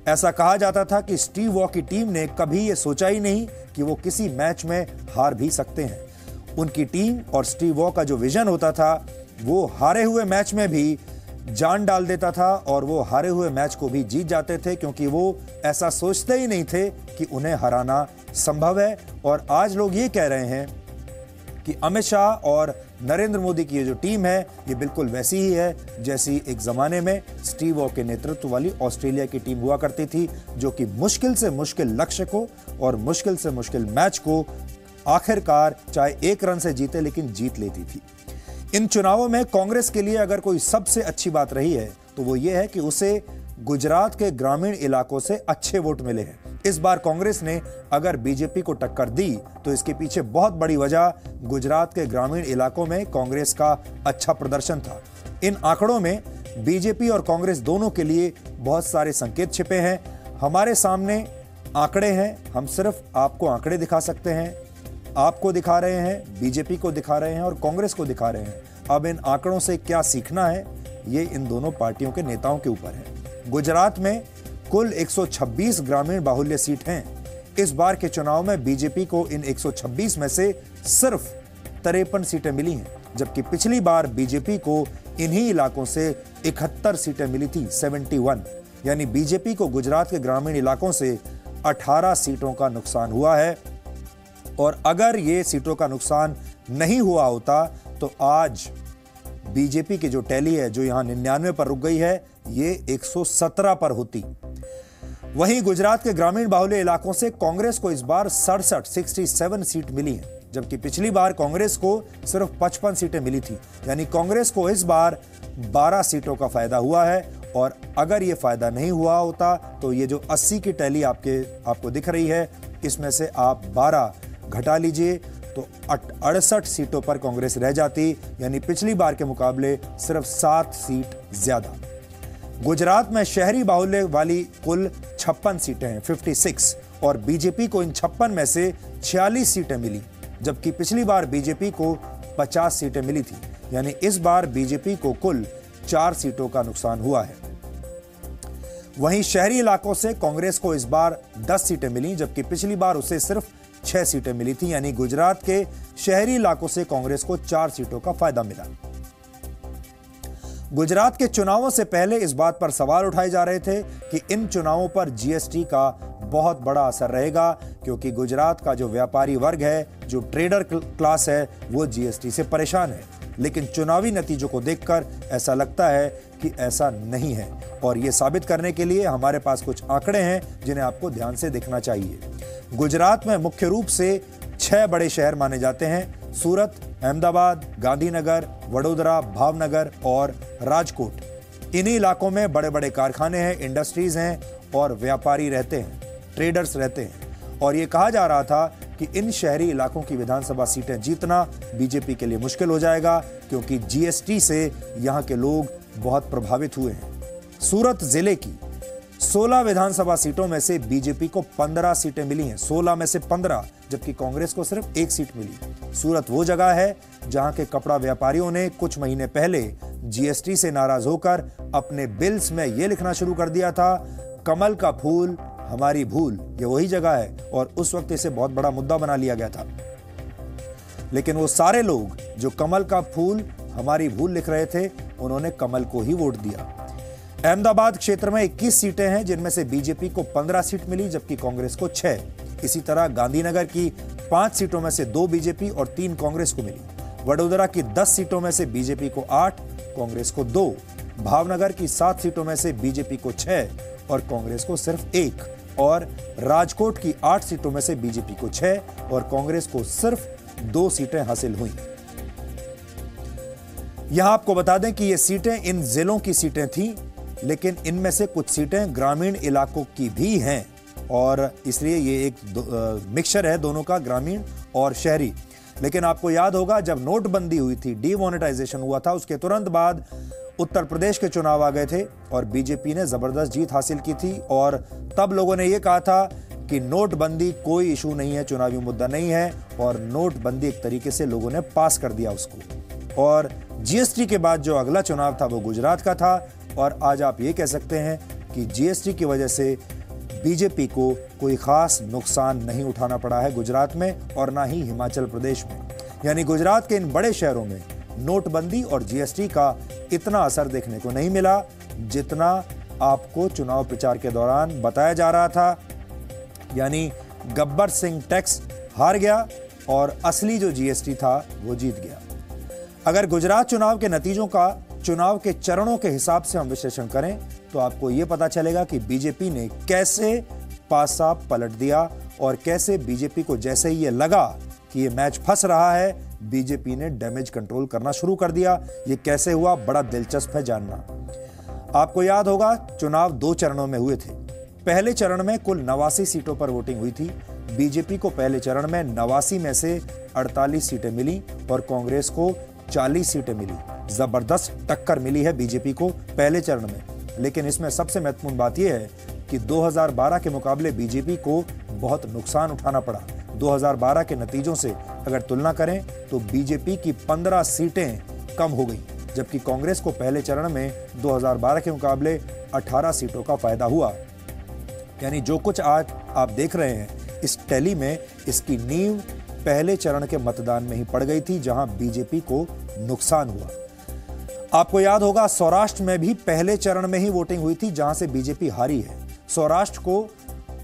ऐसा कहा जाता था कि स्टीव वॉ की टीम ने कभी यह सोचा ही नहीं कि वो किसी मैच में हार भी सकते हैं। उनकी टीम और स्टीव वॉ का जो विजन होता था वो हारे हुए मैच में भी जान डाल देता था, और वो हारे हुए मैच को भी जीत जाते थे, क्योंकि वो ऐसा सोचते ही नहीं थे कि उन्हें हराना संभव है। और आज लोग ये कह रहे हैं कि अमित शाह और नरेंद्र मोदी की ये जो टीम है ये बिल्कुल वैसी ही है जैसी एक जमाने में स्टीव वॉ के नेतृत्व वाली ऑस्ट्रेलिया की टीम हुआ करती थी, जो कि मुश्किल से मुश्किल लक्ष्य को और मुश्किल से मुश्किल मैच को आखिरकार चाहे 1 रन से जीते लेकिन जीत लेती थी। इन चुनावों में कांग्रेस के लिए अगर कोई सबसे अच्छी बात रही है तो वो ये है कि उसे गुजरात के ग्रामीण इलाकों से अच्छे वोट मिले हैं। इस बार कांग्रेस ने अगर बीजेपी को टक्कर दी तो इसके पीछे बहुत बड़ी वजह गुजरात के ग्रामीण इलाकों में कांग्रेस का अच्छा प्रदर्शन था। इन आंकड़ों में बीजेपी और कांग्रेस दोनों के लिए बहुत सारे संकेत छिपे हैं। हमारे सामने आंकड़े हैं, हम सिर्फ आपको आंकड़े दिखा सकते हैं। आपको दिखा रहे हैं, बीजेपी को दिखा रहे हैं और कांग्रेस को दिखा रहे हैं। अब इन आंकड़ों से क्या सीखना है ये इन दोनों पार्टियों के नेताओं के ऊपर है। गुजरात में कुल 126 ग्रामीण बाहुल्य सीट हैं। इस बार के चुनाव में बीजेपी को इन 126 में से सिर्फ 53 सीटें मिली हैं, जबकि पिछली बार बीजेपी को इन्हीं इलाकों से 71 सीटें मिली थी, 71। यानी बीजेपी को गुजरात के ग्रामीण इलाकों से 18 सीटों का नुकसान हुआ है। और अगर ये सीटों का नुकसान नहीं हुआ होता तो आज बीजेपी की जो टैली है जो यहां 99 पर रुक गई है ये 117 पर होती। वहीं गुजरात के ग्रामीण बाहुल्य इलाकों से कांग्रेस को इस बार 67 सीट मिली है, जबकि पिछली बार कांग्रेस को सिर्फ 55 सीटें मिली थी। यानी कांग्रेस को इस बार 12 सीटों का फायदा हुआ है। और अगर ये फायदा नहीं हुआ होता तो ये जो 80 की टैली आपको दिख रही है इसमें से आप 12 घटा लीजिए तो 68 सीटों पर कांग्रेस रह जाती, यानी पिछली बार के मुकाबले सिर्फ 7 सीट ज्यादा। गुजरात में शहरी बाहुल्य वाली कुल 56 सीटें हैं, 56, और बीजेपी को इन 56 में से 46 सीटें मिली, जबकि पिछली बार बीजेपी को 50 सीटें मिली थी। यानी इस बार बीजेपी को कुल 4 सीटों का नुकसान हुआ है। वहीं शहरी इलाकों से कांग्रेस को इस बार 10 सीटें मिली, जबकि पिछली बार उसे सिर्फ 6 सीटें मिली थी। यानी गुजरात के शहरी इलाकों से कांग्रेस को 4 सीटों का फायदा मिला। गुजरात के चुनावों से पहले इस बात पर सवाल उठाए जा रहे थे कि इन चुनावों पर जीएसटी का बहुत बड़ा असर रहेगा, क्योंकि गुजरात का जो व्यापारी वर्ग है, जो ट्रेडर क्लास है, वो जीएसटी से परेशान है। लेकिन चुनावी नतीजों को देखकर ऐसा लगता है कि ऐसा नहीं है, और ये साबित करने के लिए हमारे पास कुछ आंकड़े हैं जिन्हें आपको ध्यान से देखना चाहिए। गुजरात में मुख्य रूप से 6 बड़े शहर माने जाते हैं: सूरत, अहमदाबाद, गांधीनगर, वडोदरा, भावनगर और राजकोट। इन्हीं इलाकों में बड़े बड़े कारखाने हैं, इंडस्ट्रीज हैं और व्यापारी रहते हैं, ट्रेडर्स रहते हैं। और ये कहा जा रहा था कि इन शहरी इलाकों की विधानसभा सीटें जीतना बीजेपी के लिए मुश्किल हो जाएगा, क्योंकि जीएसटी से यहां के लोग बहुत प्रभावित हुए हैं। सूरत जिले की 16 विधानसभा सीटों में से बीजेपी को 15 सीटें मिली हैं, 16 में से 15, जबकि कांग्रेस को सिर्फ 1 सीट मिली। सूरत वो जगह है जहां के कपड़ा व्यापारियों ने कुछ महीने पहले जीएसटी से नाराज होकर अपने बिल्स में यह लिखना शुरू कर दिया था, कमल का फूल हमारी भूल। ये वही जगह है, और उस वक्त इसे बहुत बड़ा मुद्दा बना लिया गया था। लेकिन वो सारे लोग जो कमल का फूल हमारी भूल लिख रहे थे, उन्होंने कमल को ही वोट दिया। अहमदाबाद क्षेत्र में 21 सीटें हैं, जिनमें से बीजेपी को 15 सीट मिली, जबकि कांग्रेस को 6। इसी तरह गांधीनगर की 5 सीटों में से 2 बीजेपी और 3 कांग्रेस को मिली। वडोदरा की 10 सीटों में से बीजेपी को 8, कांग्रेस को 2। भावनगर की 7 सीटों में से बीजेपी को 6 और कांग्रेस को सिर्फ 1। और राजकोट की 8 सीटों में से बीजेपी को 6 और कांग्रेस को सिर्फ 2 सीटें हासिल हुई। यहां आपको बता दें कि ये सीटें इन जिलों की सीटें थीं, लेकिन इनमें से कुछ सीटें ग्रामीण इलाकों की भी हैं, और इसलिए ये एक मिक्सचर है दोनों का, ग्रामीण और शहरी। लेकिन आपको याद होगा जब नोटबंदी हुई थी, डीमोनेटाइजेशन हुआ था, उसके तुरंत बाद उत्तर प्रदेश के चुनाव आ गए थे और बीजेपी ने जबरदस्त जीत हासिल की थी। और तब लोगों ने यह कहा था कि नोटबंदी कोई इशू नहीं है, चुनावी मुद्दा नहीं है, और नोटबंदी एक तरीके से लोगों ने पास कर दिया उसको। और जीएसटी के बाद जो अगला चुनाव था वो गुजरात का था, और आज आप ये कह सकते हैं कि जीएसटी की वजह से बीजेपी को कोई खास नुकसान नहीं उठाना पड़ा है गुजरात में और ना ही हिमाचल प्रदेश में। यानी गुजरात के इन बड़े शहरों में नोटबंदी और जीएसटी का इतना असर देखने को नहीं मिला जितना आपको चुनाव प्रचार के दौरान बताया जा रहा था। यानी गब्बर सिंह टैक्स हार गया और असली जो जीएसटी था वो जीत गया। अगर गुजरात चुनाव के नतीजों का चुनाव के चरणों के हिसाब से हम विश्लेषण करें तो आपको यह पता चलेगा कि बीजेपी ने कैसे पासा पलट दिया और कैसे बीजेपी को जैसे ही ये लगा कि ये मैच फंस रहा है, बीजेपी ने डैमेज कंट्रोल करना शुरू कर दिया। ये कैसे हुआ, बड़ा दिलचस्प है जानना। आपको याद होगा चुनाव 2 चरणों में हुए थे। पहले चरण में कुल 89 सीटों पर वोटिंग हुई थी। बीजेपी को पहले चरण में 89 में से 48 सीटें मिली और कांग्रेस को 40 सीटें मिली। जबरदस्त टक्कर मिली है बीजेपी को पहले चरण में। लेकिन इसमें सबसे महत्वपूर्ण बात यह है कि 2012 के मुकाबले बीजेपी को बहुत नुकसान उठाना पड़ा। 2012 के नतीजों से अगर तुलना करें तो बीजेपी की 15 सीटें कम हो गई, जबकि कांग्रेस को पहले चरण में 2012 के मुकाबले 18 सीटों का फायदा हुआ। यानी जो कुछ आज आप देख रहे हैं इस टैली में, इसकी नींव पहले चरण के मतदान में ही पड़ गई थी जहां बीजेपी को नुकसान हुआ। आपको याद होगा सौराष्ट्र में भी पहले चरण में ही वोटिंग हुई थी जहां से बीजेपी हारी है। सौराष्ट्र को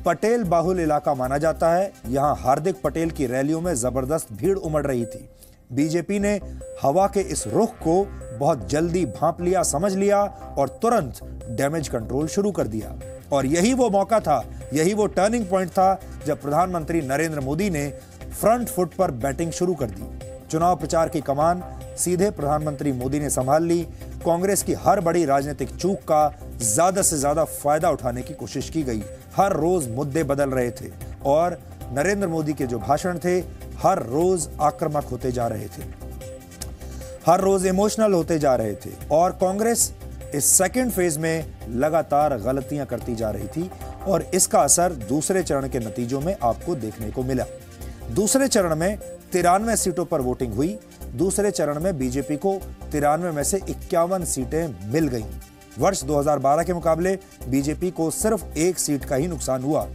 पटेल बाहुल इलाका माना जाता है। यहां हार्दिक पटेल की रैलियों में जबरदस्त भीड़ उमड़ रही थी। बीजेपी ने हवा के इस रुख को बहुत जल्दी भांप लिया, समझ लिया और तुरंत डैमेज कंट्रोल शुरू कर दिया। और यही वो मौका था, यही वो टर्निंग पॉइंट था जब प्रधानमंत्री नरेंद्र मोदी ने फ्रंट फुट पर बैटिंग शुरू कर दी। चुनाव प्रचार की कमान सीधे प्रधानमंत्री मोदी ने संभाल ली। कांग्रेस की हर बड़ी राजनीतिक चूक का ज्यादा से ज्यादा फायदा उठाने की कोशिश की गई। हर रोज मुद्दे बदल रहे थे और नरेंद्र मोदी के जो भाषण थे हर रोज आक्रामक होते जा रहे थे, हर रोज इमोशनल होते जा रहे थे। और कांग्रेस इस सेकंड फेज में लगातार गलतियां करती जा रही थी और इसका असर दूसरे चरण के नतीजों में आपको देखने को मिला। दूसरे चरण में 93 सीटों पर वोटिंग हुई। दूसरे चरण में बीजेपी को 93 में से 51 सीटें मिल गईं। वर्ष 2012 के मुकाबले बीजेपी को सिर्फ 1 सीट का ही नुकसान हुआ।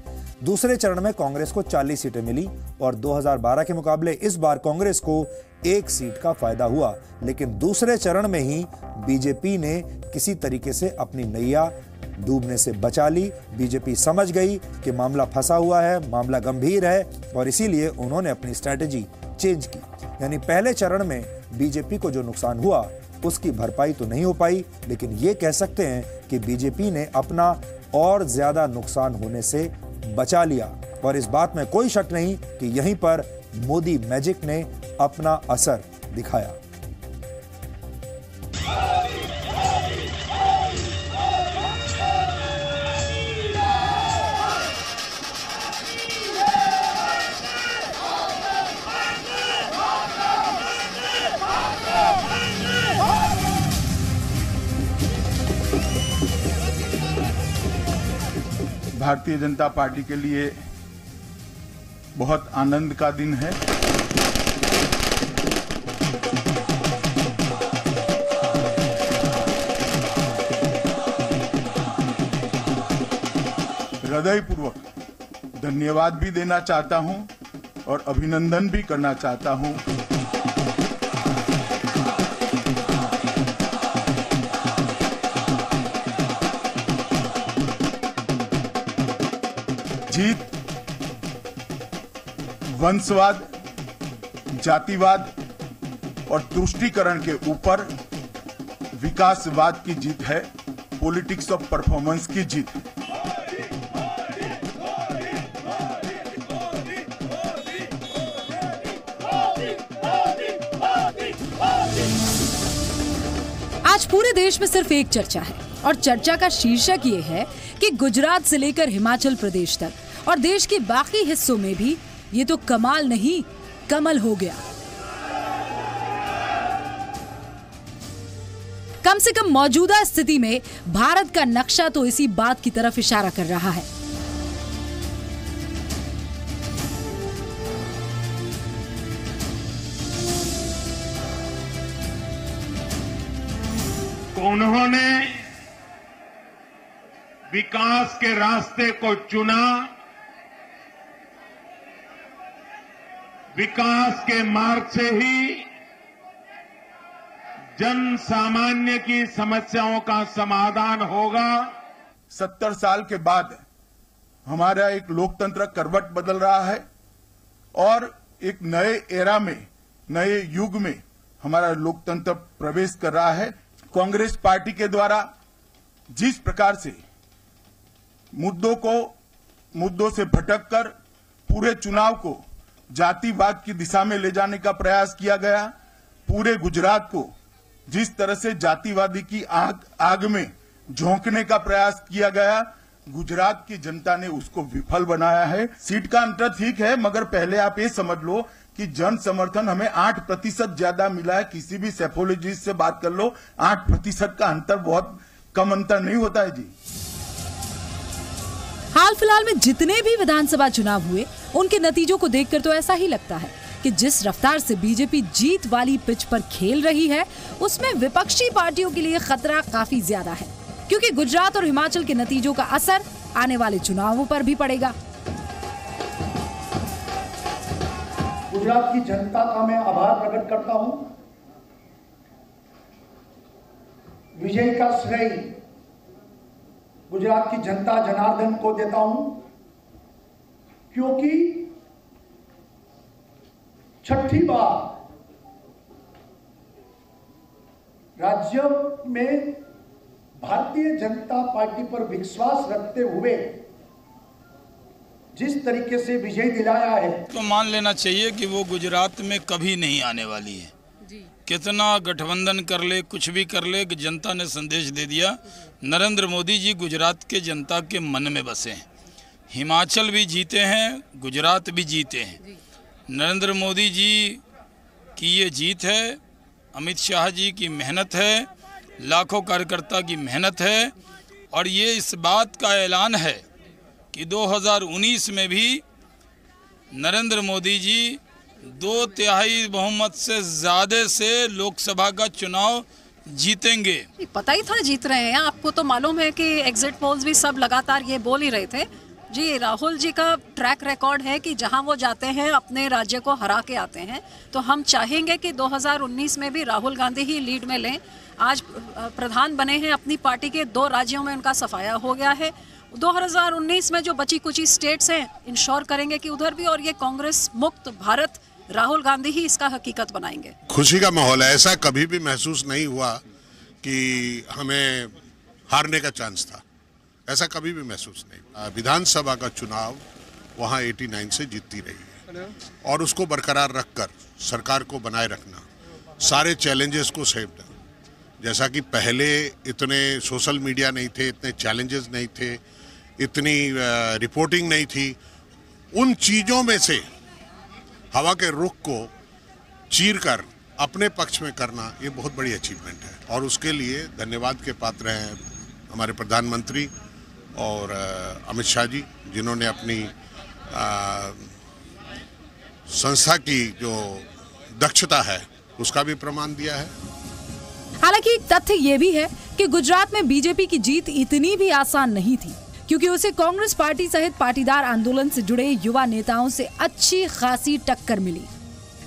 दूसरे चरण में कांग्रेस को 40 सीटें मिली और 2012 के मुकाबले इस बार कांग्रेस को 1 सीट का फायदा हुआ। लेकिन दूसरे चरण में ही बीजेपी ने किसी तरीके से अपनी नैया डूबने से बचा ली। बीजेपी समझ गई कि मामला फंसा हुआ है, मामला गंभीर है और इसीलिए उन्होंने अपनी स्ट्रैटेजी चेंज की। यानी पहले चरण में बीजेपी को जो नुकसान हुआ उसकी भरपाई तो नहीं हो पाई, लेकिन ये कह सकते हैं कि बीजेपी ने अपना और ज्यादा नुकसान होने से बचा लिया। और इस बात में कोई शक नहीं कि यहीं पर मोदी मैजिक ने अपना असर दिखाया। भारतीय जनता पार्टी के लिए बहुत आनंद का दिन है। हृदयपूर्वक धन्यवाद भी देना चाहता हूं और अभिनंदन भी करना चाहता हूं। जीत वंशवाद, जातिवाद और तुष्टीकरण के ऊपर विकासवाद की जीत है, पॉलिटिक्स ऑफ परफॉर्मेंस की जीत है। आज पूरे देश में सिर्फ एक चर्चा है और चर्चा का शीर्षक ये है कि गुजरात से लेकर हिमाचल प्रदेश तक और देश के बाकी हिस्सों में भी ये तो कमाल नहीं कमल हो गया। कम से कम मौजूदा स्थिति में भारत का नक्शा तो इसी बात की तरफ इशारा कर रहा है। उन्होंने विकास के रास्ते को चुना, विकास के मार्ग से ही जन सामान्य की समस्याओं का समाधान होगा। 70 साल के बाद हमारा एक लोकतंत्र करवट बदल रहा है और एक नए एरा में, नए युग में हमारा लोकतंत्र प्रवेश कर रहा है। कांग्रेस पार्टी के द्वारा जिस प्रकार से मुद्दों से भटककर पूरे चुनाव को जातिवाद की दिशा में ले जाने का प्रयास किया गया, पूरे गुजरात को जिस तरह से जातिवादी की आग में झोंकने का प्रयास किया गया, गुजरात की जनता ने उसको विफल बनाया है। सीट का अंतर ठीक है, मगर पहले आप ये समझ लो कि जन समर्थन हमें 8% ज्यादा मिला है। किसी भी सेफोलॉजिस्ट से बात कर लो, 8% का अंतर बहुत कम अंतर नहीं होता है जी। हाल फिलहाल में जितने भी विधानसभा चुनाव हुए, उनके नतीजों को देखकर तो ऐसा ही लगता है कि जिस रफ्तार से बीजेपी जीत वाली पिच पर खेल रही है, उसमें विपक्षी पार्टियों के लिए खतरा काफी ज्यादा है, क्योंकि गुजरात और हिमाचल के नतीजों का असर आने वाले चुनावों पर भी पड़ेगा। गुजरात की जनता का मैं आभार प्रकट करता हूं। विजय का श्रेय गुजरात की जनता जनार्दन को देता हूं, क्योंकि छठी बार राज्य में भारतीय जनता पार्टी पर विश्वास रखते हुए जिस तरीके से विजय दिलाया है, तो मान लेना चाहिए कि वो गुजरात में कभी नहीं आने वाली है। कितना गठबंधन कर ले, कुछ भी कर ले, जनता ने संदेश दे दिया, नरेंद्र मोदी जी गुजरात के जनता के मन में बसे हैं। हिमाचल भी जीते हैं, गुजरात भी जीते हैं। नरेंद्र मोदी जी की ये जीत है, अमित शाह जी की मेहनत है, लाखों कार्यकर्ता की मेहनत है, और ये इस बात का ऐलान है कि 2019 में भी नरेंद्र मोदी जी 2/3 बहुमत से ज्यादा से लोकसभा का चुनाव जीतेंगे। पता ही था जीत रहे हैं, आपको तो मालूम है कि एग्जिट पोल्स भी सब लगातार ये बोल ही रहे थे जी। राहुल जी का ट्रैक रिकॉर्ड है कि जहां वो जाते हैं अपने राज्य को हरा के आते हैं, तो हम चाहेंगे कि 2019 में भी राहुल गांधी ही लीड में लें। आज प्रधान बने हैं, अपनी पार्टी के 2 राज्यों में उनका सफाया हो गया है। 2019 में जो बची कुची स्टेट्स हैं, इंश्योर करेंगे कि उधर भी, और ये कांग्रेस मुक्त भारत राहुल गांधी ही इसका हकीकत बनाएंगे। खुशी का माहौल है, ऐसा कभी भी महसूस नहीं हुआ कि हमें हारने का चांस था, ऐसा कभी भी महसूस नहीं। विधानसभा का चुनाव वहाँ 89 से जीतती रही है, और उसको बरकरार रखकर सरकार को बनाए रखना, सारे चैलेंजेस को सेव्ड। जैसा कि पहले इतने सोशल मीडिया नहीं थे, इतने चैलेंजेस नहीं थे, इतनी रिपोर्टिंग नहीं थी, उन चीज़ों में से हवा के रुख को चीरकर अपने पक्ष में करना, ये बहुत बड़ी अचीवमेंट है, और उसके लिए धन्यवाद के पात्र हैं हमारे प्रधानमंत्री और अमित शाह जी, जिन्होंने अपनी संस्था की जो दक्षता है उसका भी प्रमाण दिया है। हालांकि एक तथ्य ये भी है कि गुजरात में बीजेपी की जीत इतनी भी आसान नहीं थी, क्योंकि उसे कांग्रेस पार्टी सहित पाटीदार आंदोलन से जुड़े युवा नेताओं से अच्छी खासी टक्कर मिली।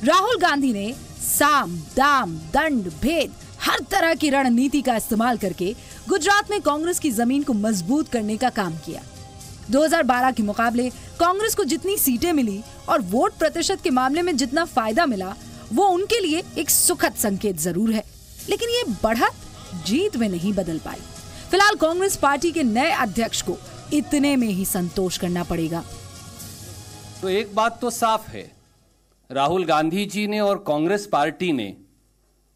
राहुल गांधी ने साम, दाम, दंड, भेद, हर तरह की रणनीति का इस्तेमाल करके गुजरात में कांग्रेस की जमीन को मजबूत करने का काम किया। 2012 के मुकाबले कांग्रेस को जितनी सीटें मिली और वोट प्रतिशत के मामले में जितना फायदा मिला, वो उनके लिए एक सुखद संकेत जरूर है, लेकिन ये बढ़त जीत में नहीं बदल पाई। फिलहाल कांग्रेस पार्टी के नए अध्यक्ष को इतने में ही संतोष करना पड़ेगा। तो एक बात तो साफ है, राहुल गांधी जी ने और कांग्रेस पार्टी ने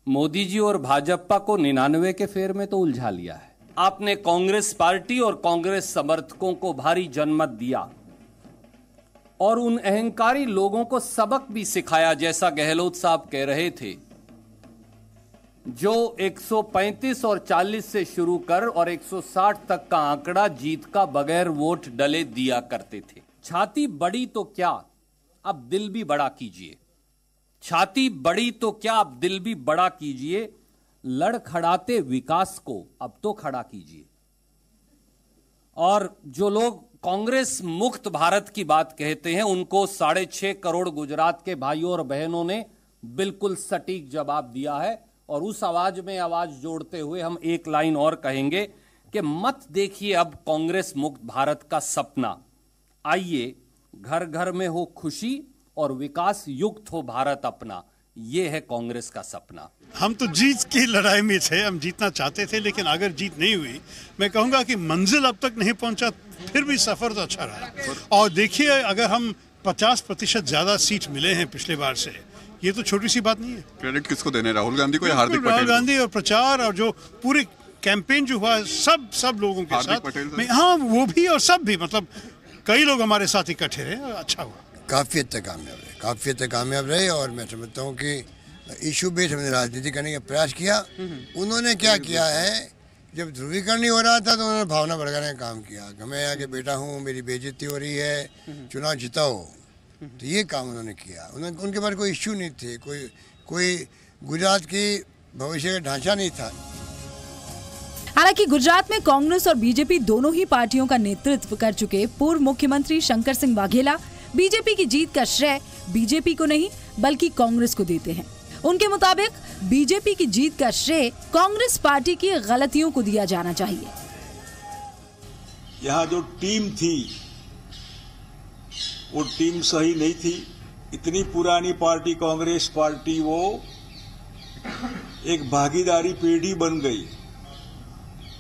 मोदी जी और भाजपा को 99 के फेर में तो उलझा लिया है। आपने कांग्रेस पार्टी और कांग्रेस समर्थकों को भारी जनमत दिया और उन अहंकारी लोगों को सबक भी सिखाया, जैसा गहलोत साहब कह रहे थे। जो 135 और 40 से शुरू कर और 160 तक का आंकड़ा जीत का बगैर वोट डले दिया करते थे। छाती बड़ी तो क्या, अब दिल भी बड़ा कीजिए। छाती बड़ी तो क्या, अब दिल भी बड़ा कीजिए। लड़खड़ाते विकास को अब तो खड़ा कीजिए। और जो लोग कांग्रेस मुक्त भारत की बात कहते हैं, उनको 6.5 करोड़ गुजरात के भाइयों और बहनों ने बिल्कुल सटीक जवाब दिया है। और उस आवाज में आवाज जोड़ते हुए हम एक लाइन और कहेंगे कि मत देखिए अब कांग्रेस मुक्त भारत का सपना, आइए घर घर में हो खुशी और विकास युक्त हो भारत अपना। ये है कांग्रेस का सपना। हम तो जीत की लड़ाई में थे, हम जीतना चाहते थे, लेकिन अगर जीत नहीं हुई, मैं कहूंगा कि मंजिल अब तक नहीं पहुंचा, फिर भी सफर तो अच्छा रहा। और देखिए, अगर हम 50% ज्यादा सीट मिले हैं पिछले बार से, ये तो छोटी सी बात नहीं है। क्रेडिट किसको देने, राहुल गांधी को या हार्दिक पटेल? राहुल गांधी और प्रचार और जो पूरे कैंपेन जो हुआ सब लोगों के साथ, हाँ वो भी और सब भी, मतलब कई लोग हमारे साथ इकट्ठे रहे, अच्छा हुआ। काफी हद तक कामयाब रहे और मैं समझता हूँ कि इशू बेस्ड हमने राजनीति करने का प्रयास किया। उन्होंने क्या किया है, जब ध्रुवीकरण नहीं हो रहा था तो उन्होंने भावना भड़काने का काम किया कि मैं यहाँ के बेटा हूँ, मेरी बेइज्जती हो रही है, चुनाव जिताओ। तो ये काम उन्होंने किया। उनके पास कोई इश्यू नहीं थे, कोई गुजरात की भविष्य का ढांचा नहीं था। हालांकि गुजरात में कांग्रेस और बीजेपी दोनों ही पार्टियों का नेतृत्व कर चुके पूर्व मुख्यमंत्री शंकर सिंह वाघेला बीजेपी की जीत का श्रेय बीजेपी को नहीं बल्कि कांग्रेस को देते हैं। उनके मुताबिक बीजेपी की जीत का श्रेय कांग्रेस पार्टी की गलतियों को दिया जाना चाहिए। यहाँ जो टीम थी वो टीम सही नहीं थी। इतनी पुरानी पार्टी कांग्रेस पार्टी वो एक भागीदारी पेढ़ी बन गई,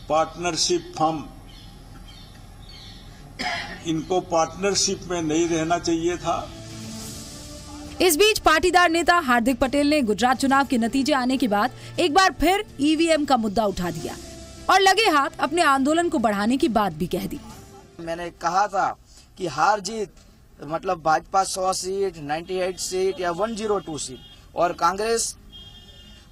पार्टनरशिप फर्म। इनको पार्टनरशिप में नहीं रहना चाहिए था। इस बीच पाटीदार नेता हार्दिक पटेल ने गुजरात चुनाव के नतीजे आने के बाद एक बार फिर ईवीएम का मुद्दा उठा दिया और लगे हाथ अपने आंदोलन को बढ़ाने की बात भी कह दी। मैंने कहा था कि हार जीत मतलब भाजपा 100 सीट, 98 सीट या 102 सीट और कांग्रेस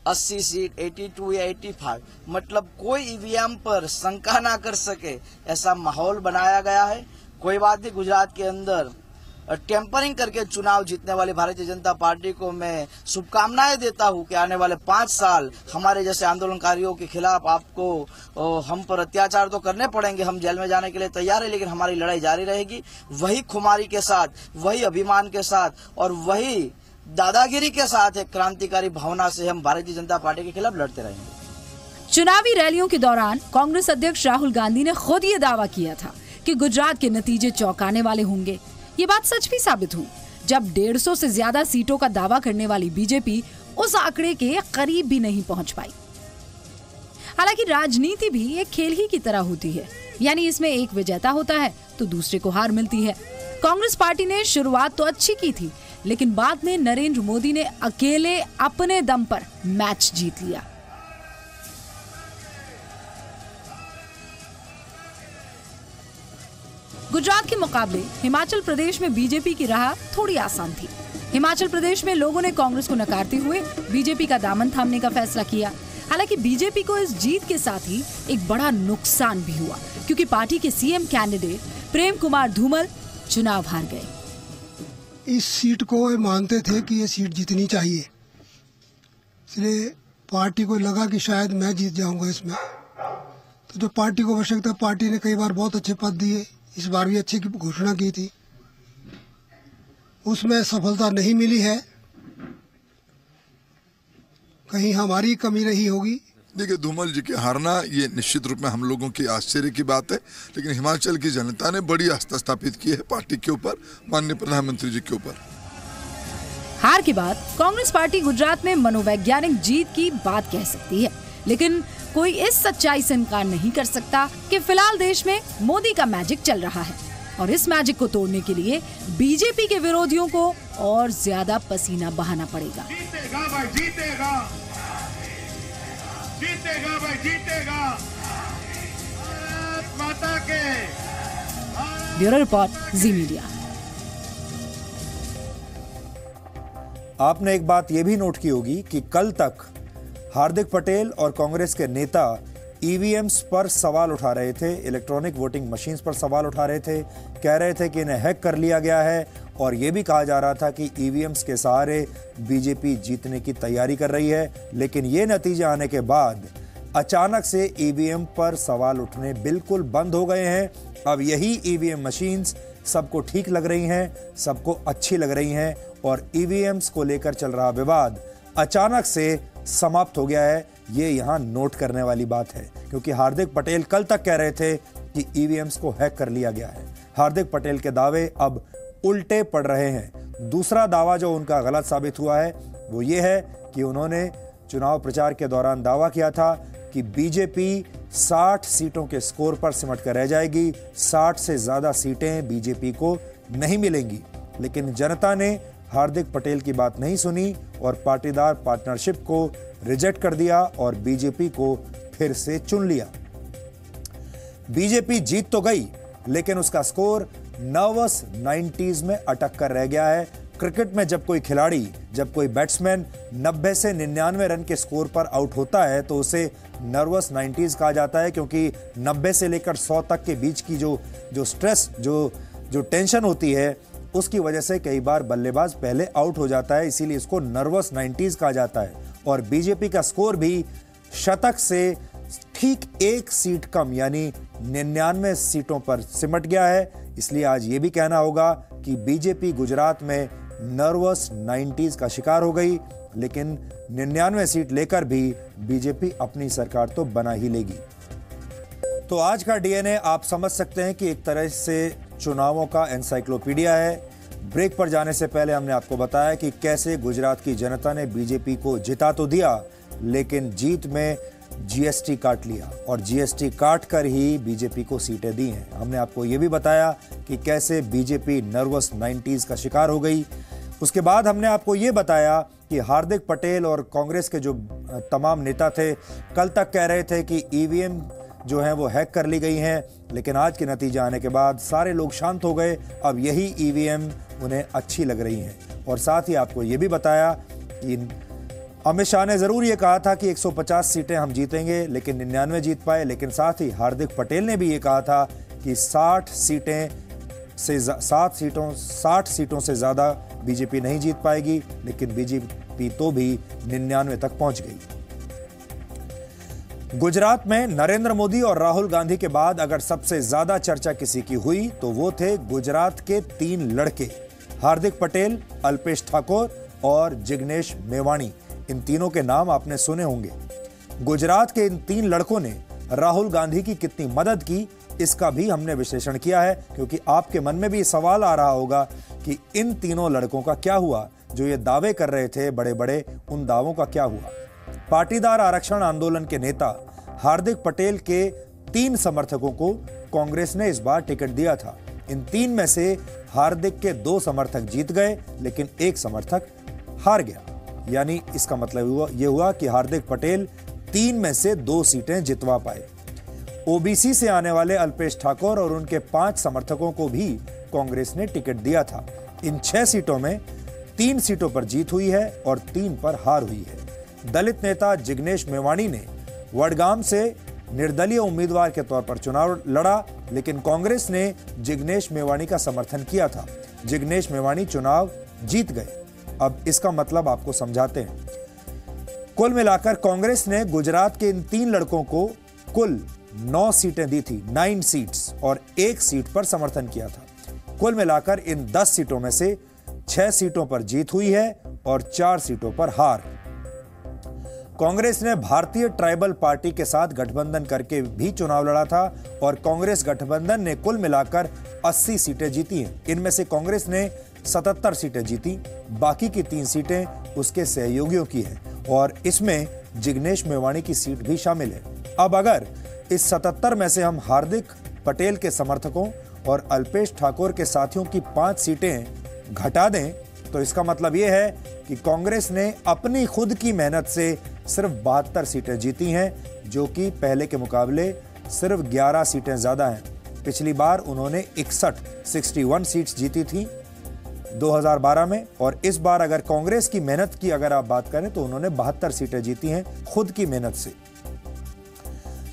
80 सीट, 82 या 85, मतलब कोई ईवीएम पर शंका ना कर सके, ऐसा माहौल बनाया गया है। कोई बात नहीं, गुजरात के अंदर टेम्परिंग करके चुनाव जीतने वाली भारतीय जनता पार्टी को मैं शुभकामनाएं देता हूं कि आने वाले 5 साल हमारे जैसे आंदोलनकारियों के खिलाफ आपको हम पर अत्याचार तो करने पड़ेंगे, हम जेल में जाने के लिए तैयार है, लेकिन हमारी लड़ाई जारी रहेगी। वही खुमारी के साथ, वही अभिमान के साथ और वही दादागिरी के साथ एक क्रांतिकारी भावना से हम भारतीय जनता पार्टी के खिलाफ लड़ते रहेंगे। चुनावी रैलियों के दौरान कांग्रेस अध्यक्ष राहुल गांधी ने खुद ये दावा किया था कि गुजरात के नतीजे चौंकाने वाले होंगे। ये बात सच भी साबित हुई जब 150 से ज्यादा सीटों का दावा करने वाली बीजेपी उस आंकड़े के करीब भी नहीं पहुंच पाई। हालांकि राजनीति भी एक खेल ही की तरह होती है, यानी इसमें एक विजेता होता है तो दूसरे को हार मिलती है। कांग्रेस पार्टी ने शुरुआत तो अच्छी की थी, लेकिन बाद में नरेंद्र मोदी ने अकेले अपने दम पर मैच जीत लिया। गुजरात के मुकाबले हिमाचल प्रदेश में बीजेपी की राह थोड़ी आसान थी। हिमाचल प्रदेश में लोगों ने कांग्रेस को नकारते हुए बीजेपी का दामन थामने का फैसला किया। हालांकि बीजेपी को इस जीत के साथ ही एक बड़ा नुकसान भी हुआ, क्योंकि पार्टी के सीएम कैंडिडेट प्रेम कुमार धूमल चुनाव हार गए। इस सीट को मानते थे कि ये सीट जीतनी चाहिए, इसलिए पार्टी को लगा कि शायद मैं जीत जाऊंगा इसमें। तो जो पार्टी को आवश्यकता, पार्टी ने कई बार बहुत अच्छे पद दिए, इस बार भी अच्छी घोषणा की थी, उसमें सफलता नहीं मिली है। कहीं हमारी कमी रही होगी। देखिए, धूमल जी के हारना ये निश्चित रूप में हम लोगों की आश्चर्य की बात है, लेकिन हिमाचल की जनता ने बड़ी आस्था स्थापित की है पार्टी के ऊपर, माननीय प्रधानमंत्री जी के ऊपर। हार के बाद कांग्रेस पार्टी गुजरात में मनोवैज्ञानिक जीत की बात कह सकती है, लेकिन कोई इस सच्चाई से इनकार नहीं कर सकता कि फिलहाल देश में मोदी का मैजिक चल रहा है और इस मैजिक को तोड़ने के लिए बीजेपी के विरोधियों को और ज्यादा पसीना बहाना पड़ेगा। जीतेगा भाई, जीतेगा, जीतेगा भाई, जीतेगा। भारत माता के। ब्यूरो रिपोर्ट, जी मीडिया। आपने एक बात यह भी नोट की होगी कि कल तक हार्दिक पटेल और कांग्रेस के नेता ईवीएम्स पर सवाल उठा रहे थे, इलेक्ट्रॉनिक वोटिंग मशीन्स पर सवाल उठा रहे थे, कह रहे थे कि इन्हें हैक कर लिया गया है और यह भी कहा जा रहा था कि ईवीएम्स के सहारे बीजेपी जीतने की तैयारी कर रही है। लेकिन ये नतीजे आने के बाद अचानक से ईवीएम पर सवाल उठने बिल्कुल बंद हो गए हैं। अब यही ईवीएम मशीन्स सबको ठीक लग रही हैं, सबको अच्छी लग रही हैं और ईवीएम्स को लेकर चल रहा विवाद अचानक से समाप्त हो गया है। ये यहाँ नोट करने वाली बात है, क्योंकि हार्दिक पटेल कल तक कह रहे थे कि ईवीएम्स को हैक कर लिया गया है। हार्दिक पटेल के दावे अब उल्टे पड़ रहे हैं। दूसरा दावा जो उनका गलत साबित हुआ है वो ये है कि उन्होंने चुनाव प्रचार के दौरान दावा किया था कि बीजेपी 60 सीटों के स्कोर पर सिमट कर रह जाएगी, 60 से ज्यादा सीटें बीजेपी को नहीं मिलेंगी। लेकिन जनता ने हार्दिक पटेल की बात नहीं सुनी और पाटीदार पार्टनरशिप को रिजेक्ट कर दिया और बीजेपी को फिर से चुन लिया। बीजेपी जीत तो गई, लेकिन उसका स्कोर नर्वस 90s में अटक कर रह गया है। क्रिकेट में जब कोई खिलाड़ी, जब कोई बैट्समैन 90 से 99 रन के स्कोर पर आउट होता है तो उसे नर्वस 90s कहा जाता है, क्योंकि 90 से लेकर 100 तक के बीच की जो स्ट्रेस, जो टेंशन होती है, उसकी वजह से कई बार बल्लेबाज पहले आउट हो जाता है, इसीलिए इसको नर्वस 90s कहा जाता है। और बीजेपी का स्कोर भी शतक से ठीक 1 सीट कम यानी 99 सीटों पर सिमट गया है। इसलिए आज ये भी कहना होगा कि बीजेपी गुजरात में नर्वस 90s का शिकार हो गई, लेकिन 99 सीट लेकर भी बीजेपी अपनी सरकार तो बना ही लेगी। तो आज का डीएनए आप समझ सकते हैं कि एक तरह से चुनावों का एनसाइक्लोपीडिया है। ब्रेक पर जाने से पहले हमने आपको बताया कि कैसे गुजरात की जनता ने बीजेपी को जिता तो दिया, लेकिन जीत में जीएसटी काट लिया और जीएसटी काट कर ही बीजेपी को सीटें दी हैं। हमने आपको ये भी बताया कि कैसे बीजेपी नर्वस 90s का शिकार हो गई। उसके बाद हमने आपको ये बताया कि हार्दिक पटेल और कांग्रेस के जो तमाम नेता थे कल तक कह रहे थे कि ईवीएम जो है वो हैक कर ली गई हैं, लेकिन आज के नतीजे आने के बाद सारे लोग शांत हो गए। अब यही ईवीएम उन्हें अच्छी लग रही हैं। और साथ ही आपको ये भी बताया कि अमित शाह ने जरूर ये कहा था कि 150 सीटें हम जीतेंगे, लेकिन 99 जीत पाए। लेकिन साथ ही हार्दिक पटेल ने भी ये कहा था कि 60 सीटों से ज्यादा बीजेपी नहीं जीत पाएगी, लेकिन बीजेपी तो भी 99 तक पहुंच गई। गुजरात में नरेंद्र मोदी और राहुल गांधी के बाद अगर सबसे ज्यादा चर्चा किसी की हुई तो वो थे गुजरात के 3 लड़के, हार्दिक पटेल, अल्पेश ठाकोर और जिग्नेश मेवाणी। इन तीनों के नाम आपने सुने होंगे। गुजरात के इन 3 लड़कों ने राहुल गांधी की कितनी मदद की, इसका भी हमने विश्लेषण किया है, क्योंकि आपके मन में भी सवाल आ रहा होगा कि इन तीनों लड़कों का क्या हुआ, जो ये दावे कर रहे थे बड़े बड़े, उन दावों का क्या हुआ। पाटीदार आरक्षण आंदोलन के नेता हार्दिक पटेल के 3 समर्थकों को कांग्रेस ने इस बार टिकट दिया था। इन 3 में से हार्दिक के 2 समर्थक जीत गए, लेकिन 1 समर्थक हार गया। यानी इसका मतलब यह हुआ कि हार्दिक पटेल 3 में से 2 सीटें जितवा पाए। ओबीसी से आने वाले अल्पेश ठाकोर और उनके 5 समर्थकों को भी कांग्रेस ने टिकट दिया था। इन 6 सीटों में 3 सीटों पर जीत हुई है और 3 पर हार हुई है। दलित नेता जिग्नेश मेवाणी ने वडगाम से निर्दलीय उम्मीदवार के तौर पर चुनाव लड़ा, लेकिन कांग्रेस ने जिग्नेश मेवाणी का समर्थन किया था। जिग्नेश मेवाणी चुनाव जीत गए। अब इसका मतलब आपको समझाते हैं। कुल मिलाकर कांग्रेस ने गुजरात के इन 3 लड़कों को कुल 9 सीटें दी थी, 9 सीट्स, और 1 सीट पर समर्थन किया था। कुल मिलाकर इन 10 सीटों में से 6 सीटों पर जीत हुई है और 4 सीटों पर हार। कांग्रेस ने भारतीय ट्राइबल पार्टी के साथ गठबंधन करके भी चुनाव लड़ा था और कांग्रेस गठबंधन ने कुल मिलाकर 80 सीटें जीती हैं। इनमें से कांग्रेस ने 77 सीटें जीती, बाकी की 3 सीटें उसके सहयोगियों की हैं और इसमें जिग्नेश मेवाणी की सीट भी शामिल है। अब अगर इस 77 में से हम हार्दिक पटेल के समर्थकों और अल्पेश ठाकोर के साथियों की 5 सीटें घटा दें तो इसका मतलब यह है कि कांग्रेस ने अपनी खुद की मेहनत से सिर्फ 72 सीटें जीती हैं, जो कि पहले के मुकाबले सिर्फ 11 सीटें ज्यादा हैं। पिछली बार उन्होंने 61 सीट्स जीती थी 2012 में, और इस बार अगर कांग्रेस की मेहनत की अगर आप बात करें तो उन्होंने 72 सीटें जीती हैं खुद की मेहनत से।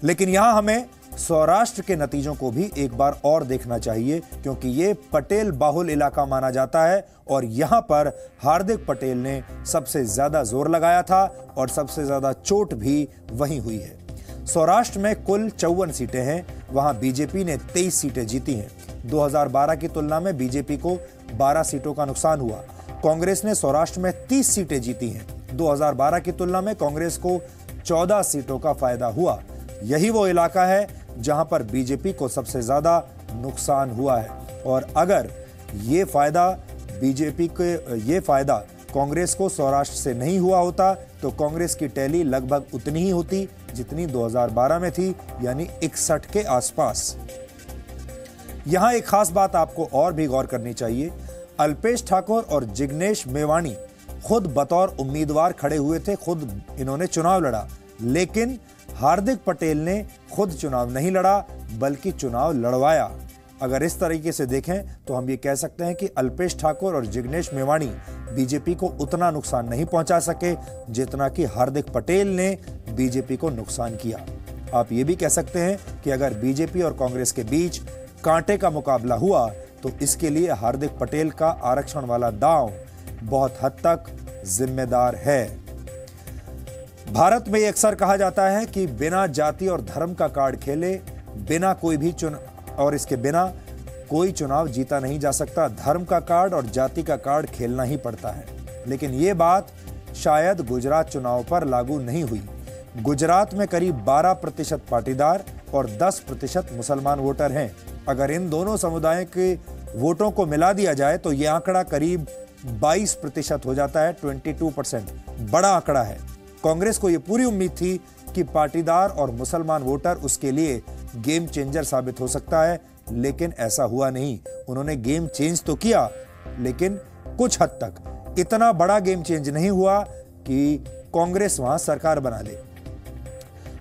लेकिन यहां हमें सौराष्ट्र के नतीजों को भी एक बार और देखना चाहिए, क्योंकि ये पटेल बाहुल इलाका माना जाता है और यहां पर हार्दिक पटेल ने सबसे ज्यादा जोर लगाया था और सबसे ज्यादा चोट भी वहीं हुई है। सौराष्ट्र में कुल 54 सीटें हैं, वहां बीजेपी ने 23 सीटें जीती हैं। 2012 की तुलना में बीजेपी को 12 सीटों का नुकसान हुआ। कांग्रेस ने सौराष्ट्र में 30 सीटें जीती हैं। 2012 की तुलना में कांग्रेस को 14 सीटों का फायदा हुआ। यही वो इलाका है जहां पर बीजेपी को सबसे ज्यादा नुकसान हुआ है, और अगर ये फायदा कांग्रेस को सौराष्ट्र से नहीं हुआ होता तो कांग्रेस की टैली लगभग उतनी ही होती जितनी 2012 में थी, यानी 61 के आसपास। यहां एक खास बात आपको और भी गौर करनी चाहिए। अल्पेश ठाकुर और जिग्नेश मेवाणी खुद बतौर उम्मीदवार खड़े हुए थे, खुद इन्होंने चुनाव लड़ा, लेकिन हार्दिक पटेल ने खुद चुनाव नहीं लड़ा बल्कि चुनाव लड़वाया। अगर इस तरीके से देखें तो हम ये कह सकते हैं कि अल्पेश ठाकुर और जिग्नेश मेवाणी बीजेपी को उतना नुकसान नहीं पहुंचा सके जितना कि हार्दिक पटेल ने बीजेपी को नुकसान किया। आप ये भी कह सकते हैं कि अगर बीजेपी और कांग्रेस के बीच कांटे का मुकाबला हुआ तो इसके लिए हार्दिक पटेल का आरक्षण वाला दांव बहुत हद तक जिम्मेदार है। भारत में अक्सर कहा जाता है कि बिना जाति और धर्म का कार्ड खेले इसके बिना कोई चुनाव जीता नहीं जा सकता। धर्म का कार्ड और जाति का कार्ड खेलना ही पड़ता है। लेकिन ये बात शायद गुजरात चुनाव पर लागू नहीं हुई। गुजरात में करीब 12% पाटीदार और 10% मुसलमान वोटर हैं। अगर इन दोनों समुदायों के वोटों को मिला दिया जाए तो यह आंकड़ा करीब 22% हो जाता है, 22%। बड़ा आंकड़ा है। कांग्रेस को यह पूरी उम्मीद थी कि पाटीदार और मुसलमान वोटर उसके लिए गेम चेंजर साबित हो सकता है, लेकिन ऐसा हुआ नहीं। उन्होंने गेम चेंज तो किया, लेकिन कुछ हद तक इतना बड़ा गेम चेंज नहीं हुआ कि कांग्रेस वहां सरकार बना ले।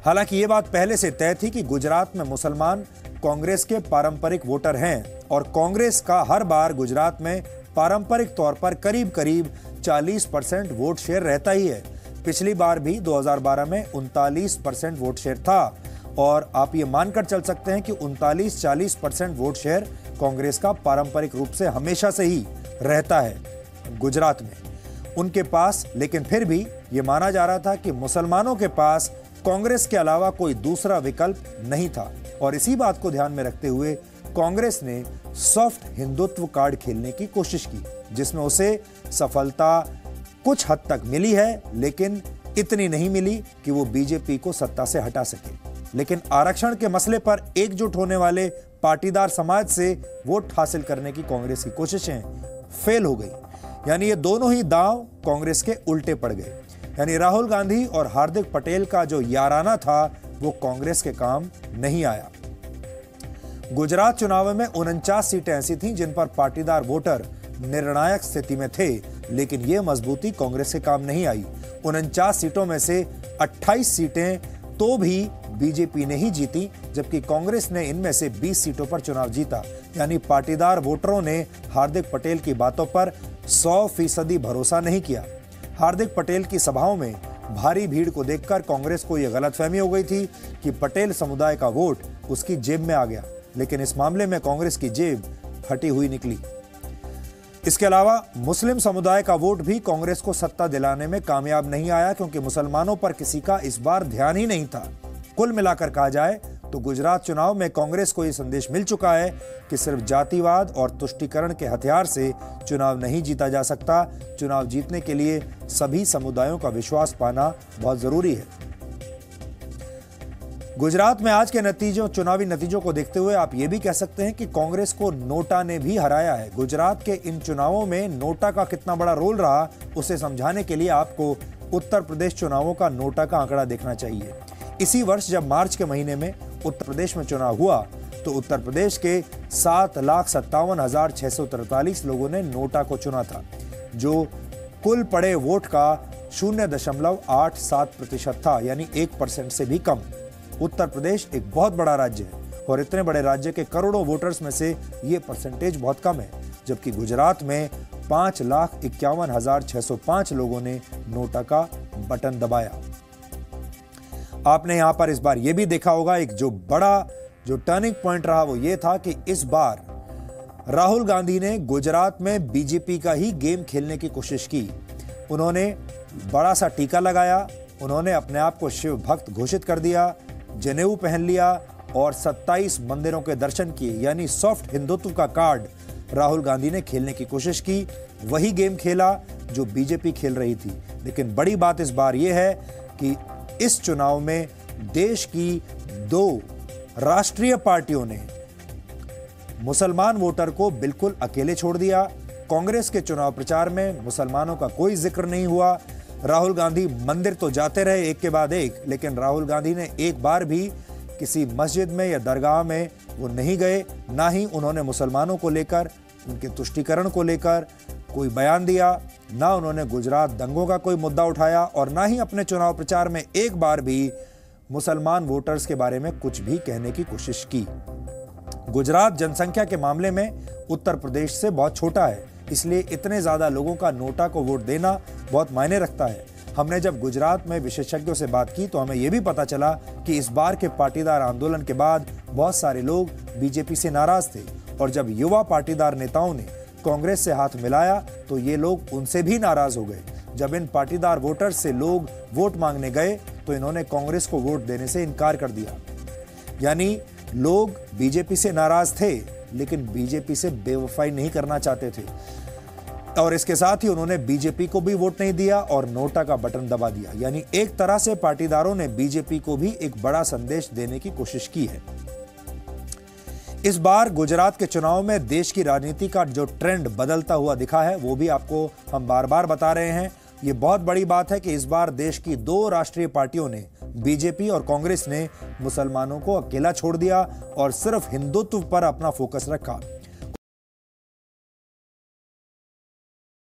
हालांकि यह बात पहले से तय थी कि गुजरात में मुसलमान कांग्रेस के पारंपरिक वोटर हैं और कांग्रेस का हर बार गुजरात में पारंपरिक तौर पर करीब करीब 40% वोट शेयर रहता ही है। पिछली बार भी 2012 में 39% वोट शेयर था और आप ये मानकर चल सकते हैं कि 39-40% वोट शेयर कांग्रेस का पारंपरिक रूप से हमेशा से ही रहता है गुजरात में उनके पास। लेकिन फिर भी ये माना जा रहा था कि मुसलमानों के पास कांग्रेस के अलावा कोई दूसरा विकल्प नहीं था, और इसी बात को ध्यान में रखते हुए कांग्रेस ने सॉफ्ट हिंदुत्व कार्ड खेलने की कोशिश की, जिसमें उसे सफलता कुछ हद तक मिली है, लेकिन इतनी नहीं मिली कि वो बीजेपी को सत्ता से हटा सके। लेकिन आरक्षण के मसले पर एकजुट होने वाले पाटीदार समाज से वोट हासिल करने की कांग्रेस की कोशिशें फेल हो गई। यानी ये दोनों ही दांव कांग्रेस के उल्टे पड़ गए। यानी राहुल गांधी और हार्दिक पटेल का जो याराना था वो कांग्रेस के काम नहीं आया। गुजरात चुनाव में 49 सीटें ऐसी थीं जिन पर पाटीदार वोटर निर्णायक स्थिति में थे, लेकिन यह मजबूती कांग्रेस के काम नहीं आई। 49 सीटों में से 28 सीटें तो भी बीजेपी ने ही जीती, जबकि कांग्रेस ने इनमें से 20 सीटों पर चुनाव जीता। यानी पाटीदार वोटरों ने हार्दिक पटेल की बातों पर 100% भरोसा नहीं किया। हार्दिक पटेल की सभाओं में भारी भीड़ को देखकर कांग्रेस को यह गलतफहमी हो गई थी कि पटेल समुदाय का वोट उसकी जेब में आ गया, लेकिन इस मामले में कांग्रेस की जेब फटी हुई निकली। इसके अलावा मुस्लिम समुदाय का वोट भी कांग्रेस को सत्ता दिलाने में कामयाब नहीं आया, क्योंकि मुसलमानों पर किसी का इस बार ध्यान ही नहीं था। कुल मिलाकर कहा जाए तो गुजरात चुनाव में कांग्रेस को यह संदेश मिल चुका है कि सिर्फ जातिवाद और तुष्टीकरण के हथियार से चुनाव नहीं जीता जा सकता। चुनाव जीतने के लिए सभी समुदायों का विश्वास पाना बहुत जरूरी है। गुजरात में आज के चुनावी नतीजों को देखते हुए आप ये भी कह सकते हैं कि कांग्रेस को नोटा ने भी हराया है। गुजरात के इन चुनावों में नोटा का कितना बड़ा रोल रहा, उसे समझाने के लिए आपको उत्तर प्रदेश चुनावों का नोटा का आंकड़ा देखना चाहिए। इसी वर्ष जब मार्च के महीने में उत्तर प्रदेश में चुनाव हुआ तो उत्तर प्रदेश के 7,57,643 लोगों ने नोटा को चुना था, जो कुल पड़े वोट का 0.87% था, यानी 1% से भी कम। उत्तर प्रदेश एक बहुत बड़ा राज्य है और इतने बड़े राज्य के करोड़ों वोटर्स में से ये परसेंटेज बहुत कम है, जबकि गुजरात में 5,51,605 लोगों ने नोटा का बटन दबाया। आपने यहां पर इस बार यह भी देखा होगा, एक जो टर्निंग पॉइंट रहा वो ये था कि इस बार राहुल गांधी ने गुजरात में बीजेपी का ही गेम खेलने की कोशिश की। उन्होंने बड़ा सा टीका लगाया, उन्होंने अपने आप को शिव भक्त घोषित कर दिया, जनेऊ पहन लिया और 27 मंदिरों के दर्शन किए, यानी सॉफ्ट हिंदुत्व का कार्ड राहुल गांधी ने खेलने की कोशिश की। वही गेम खेला जो बीजेपी खेल रही थी। लेकिन बड़ी बात इस बार यह है कि इस चुनाव में देश की 2 राष्ट्रीय पार्टियों ने मुसलमान वोटर को बिल्कुल अकेले छोड़ दिया। कांग्रेस के चुनाव प्रचार में मुसलमानों का कोई जिक्र नहीं हुआ। राहुल गांधी मंदिर तो जाते रहे एक के बाद एक, लेकिन राहुल गांधी ने एक बार भी किसी मस्जिद में या दरगाह में वो नहीं गए। ना ही उन्होंने मुसलमानों को लेकर, उनके तुष्टीकरण को लेकर कोई बयान दिया, ना उन्होंने गुजरात दंगों का कोई मुद्दा उठाया और ना ही अपने चुनाव प्रचार में एक बार भी मुसलमान वोटर्स के बारे में कुछ भी कहने की कोशिश की। गुजरात जनसंख्या के मामले में उत्तर प्रदेश से बहुत छोटा है, इसलिए इतने ज्यादा लोगों का नोटा को वोट देना बहुत मायने रखता है। हमने जब गुजरात में विशेषज्ञों से बात की तो हमें यह भी पता चला कि इस बार के पाटीदार आंदोलन के बाद बहुत सारे लोग बीजेपी से नाराज थे और जब युवा पाटीदार नेताओं ने कांग्रेस से हाथ मिलाया तो ये लोग उनसे भी नाराज हो गए। जब इन पाटीदार वोटर्स से लोग वोट मांगने गए तो इन्होंने कांग्रेस को वोट देने से इनकार कर दिया। यानी लोग बीजेपी से नाराज थे लेकिन बीजेपी से बेवफाई नहीं करना चाहते थे और इसके साथ ही उन्होंने बीजेपी को भी वोट नहीं दिया और नोटा का बटन दबा दिया। यानी एक तरह से पाटीदारों ने बीजेपी को भी एक बड़ा संदेश देने की कोशिश की है। इस बार गुजरात के चुनाव में देश की राजनीति का जो ट्रेंड बदलता हुआ दिखा है वो भी आपको हम बार बार बता रहे हैं। ये बहुत बड़ी बात है कि इस बार देश की 2 राष्ट्रीय पार्टियों ने, बीजेपी और कांग्रेस ने, मुसलमानों को अकेला छोड़ दिया और सिर्फ हिंदुत्व पर अपना फोकस रखा।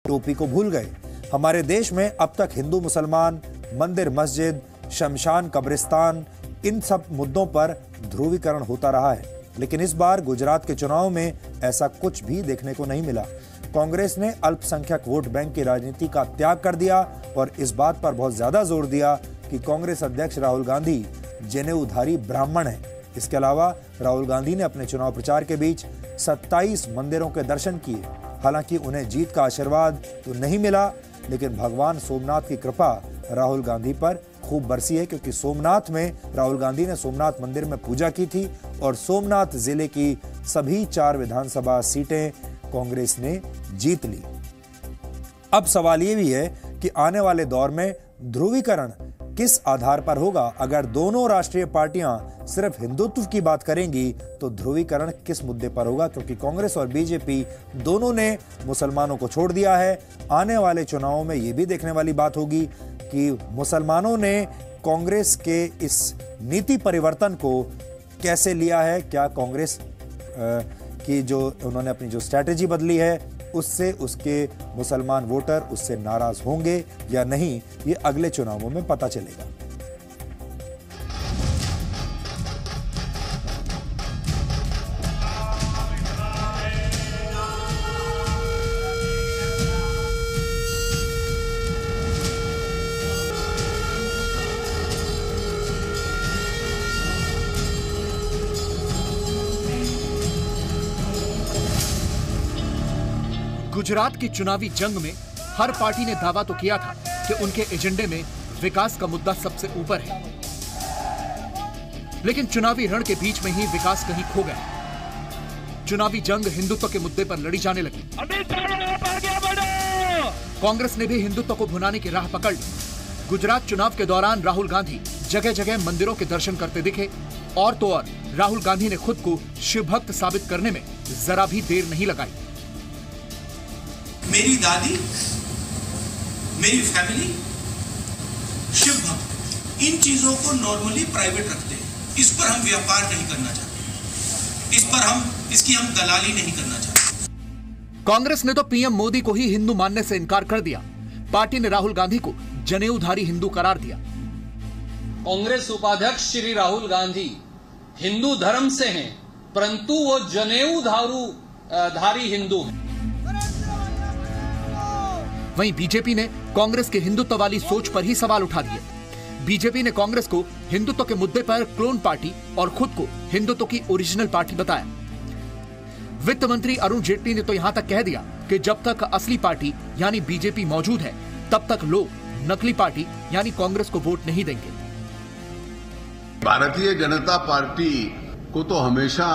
टोपी को भूल गए। हमारे देश में अब तक हिंदू मुसलमान, मंदिर मस्जिद, शमशान कब्रिस्तान, इन सब मुद्दों पर ध्रुवीकरण होता रहा है, लेकिन इस बार गुजरात के चुनाव में ऐसा कुछ भी देखने को नहीं मिला। कांग्रेस ने अल्पसंख्यक वोट बैंक की राजनीति का त्याग कर दिया और इस बात पर बहुत ज्यादा जोर दिया कि कांग्रेस अध्यक्ष राहुल गांधी जनेऊधारी ब्राह्मण हैं। इसके अलावा राहुल गांधी ने अपने चुनाव प्रचार के बीच 27 मंदिरों के दर्शन किए। हालांकि उन्हें जीत का आशीर्वाद तो नहीं मिला, लेकिन भगवान सोमनाथ की कृपा राहुल गांधी पर खूब बरसी है, क्योंकि सोमनाथ में राहुल गांधी ने सोमनाथ मंदिर में पूजा की थी और सोमनाथ जिले की सभी 4 विधानसभा सीटें कांग्रेस ने जीत ली। अब सवाल ये भी है कि आने वाले दौर में ध्रुवीकरण किस आधार पर होगा। अगर दोनों राष्ट्रीय पार्टियां सिर्फ हिंदुत्व की बात करेंगी तो ध्रुवीकरण किस मुद्दे पर होगा, क्योंकि कांग्रेस और बीजेपी दोनों ने मुसलमानों को छोड़ दिया है। आने वाले चुनावों में यह भी देखने वाली बात होगी कि मुसलमानों ने कांग्रेस के इस नीति परिवर्तन को कैसे लिया है। क्या कांग्रेस की जो उन्होंने अपनी जो स्ट्रैटेजी बदली है उससे उसके मुसलमान वोटर उससे नाराज होंगे या नहीं, ये अगले चुनावों में पता चलेगा। गुजरात की चुनावी जंग में हर पार्टी ने दावा तो किया था कि उनके एजेंडे में विकास का मुद्दा सबसे ऊपर है, लेकिन चुनावी रण के बीच में ही विकास कहीं खो गया। चुनावी जंग हिंदुत्व के मुद्दे पर लड़ी जाने लगी। कांग्रेस ने भी हिंदुत्व को भुनाने की राह पकड़ ली। गुजरात चुनाव के दौरान राहुल गांधी जगह जगह मंदिरों के दर्शन करते दिखे और तो और राहुल गांधी ने खुद को शिव भक्त साबित करने में जरा भी देर नहीं लगाई। मेरी दादी, मेरी फैमिली शिव भक्त, इन चीजों को नॉर्मली प्राइवेट रखते हैं। इस पर हम व्यापार नहीं करना चाहते, इसकी हम दलाली नहीं करना चाहते। कांग्रेस ने तो पीएम मोदी को ही हिंदू मानने से इनकार कर दिया। पार्टी ने राहुल गांधी को जनेऊधारी हिंदू करार दिया। कांग्रेस उपाध्यक्ष श्री राहुल गांधी हिंदू धर्म से हैं, परंतु वो जनेऊधारी हिंदू हैं। वहीं बीजेपी ने कांग्रेस के हिंदुत्व वाली सोच पर ही सवाल उठा दिए। बीजेपी ने कांग्रेस को हिंदुत्व के मुद्दे पर क्लोन पार्टी और खुद को हिंदुत्व की ओरिजिनल पार्टी बताया। वित्त मंत्री अरुण जेटली ने तो यहां तक कह दिया कि जब तक असली पार्टी यानी बीजेपी मौजूद है, तब तक लोग नकली पार्टी यानी कांग्रेस को वोट नहीं देंगे। भारतीय जनता पार्टी को तो हमेशा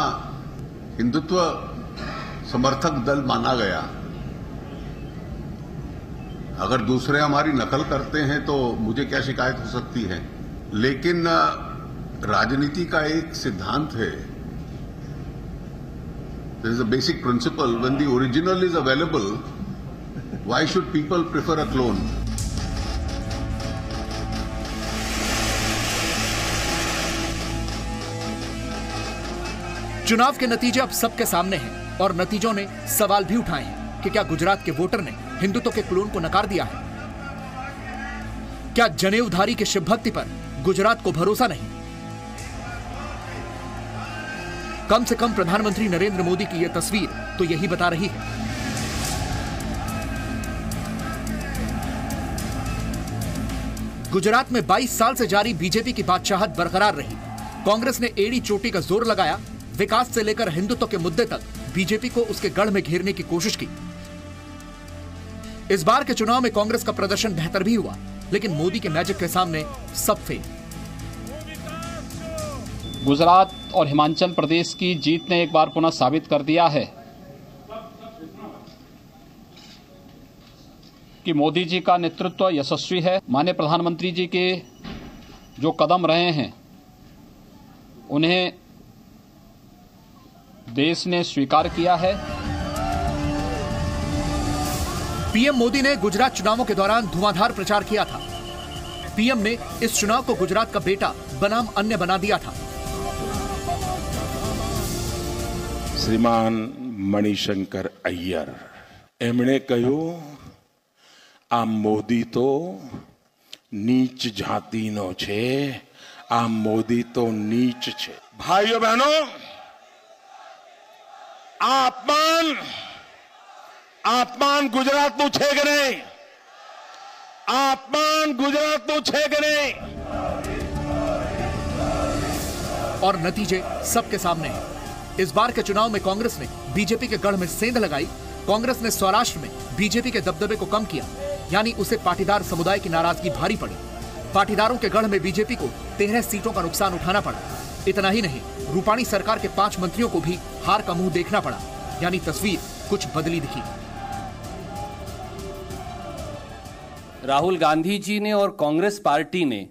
हिंदुत्व समर्थक दल माना गया। अगर दूसरे हमारी नकल करते हैं तो मुझे क्या शिकायत हो सकती है, लेकिन राजनीति का एक सिद्धांत है, there is a basic principle, when the original is available, why should people prefer a clone? चुनाव के नतीजे अब सबके सामने हैं और नतीजों ने सवाल भी उठाए हैं कि क्या गुजरात के वोटर ने हिंदुत्व के क्लोन को नकार दिया है? क्या जनेऊधारी के शिव भक्ति पर गुजरात को भरोसा नहीं? कम से कम प्रधानमंत्री नरेंद्र मोदी की यह तस्वीर तो यही बता रही है। गुजरात में 22 साल से जारी बीजेपी की बादशाहत बरकरार रही। कांग्रेस ने एड़ी चोटी का जोर लगाया। विकास से लेकर हिंदुत्व के मुद्दे तक बीजेपी को उसके गढ़ में घेरने की कोशिश की। इस बार के चुनाव में कांग्रेस का प्रदर्शन बेहतर भी हुआ, लेकिन मोदी के मैजिक के सामने सब फेल। गुजरात और हिमाचल प्रदेश की जीत ने एक बार पुनः साबित कर दिया है कि मोदी जी का नेतृत्व यशस्वी है। माननीय प्रधानमंत्री जी के जो कदम रहे हैं उन्हें देश ने स्वीकार किया है। पीएम मोदी ने गुजरात चुनावों के दौरान धुआंधार प्रचार किया था। पीएम ने इस चुनाव को गुजरात का बेटा बनाम अन्य बना दिया था। श्रीमान मणिशंकर अय्यर एमणे કહ્યું આ મોદી તો નીચ જાતિનો છે, આ મોદી તો નીચ છે। ભાઈઓ બહેનો, अपमान गुजरात નું છે કે નહીં? अपमान गुजरात નું છે કે નહીં? और नतीजे सबके सामने हैं। इस बार के चुनाव में कांग्रेस ने बीजेपी के गढ़ में सेंध लगाई। कांग्रेस ने सौराष्ट्र में बीजेपी के दबदबे को कम किया, यानी उसे पाटीदार समुदाय की नाराजगी भारी पड़ी। पाटीदारों के गढ़ में बीजेपी को 13 सीटों का नुकसान उठाना पड़ा। इतना ही नहीं, रूपाणी सरकार के 5 मंत्रियों को भी हार का मुंह देखना पड़ा, यानी तस्वीर कुछ बदली दिखी। राहुल गांधी जी ने और कांग्रेस पार्टी ने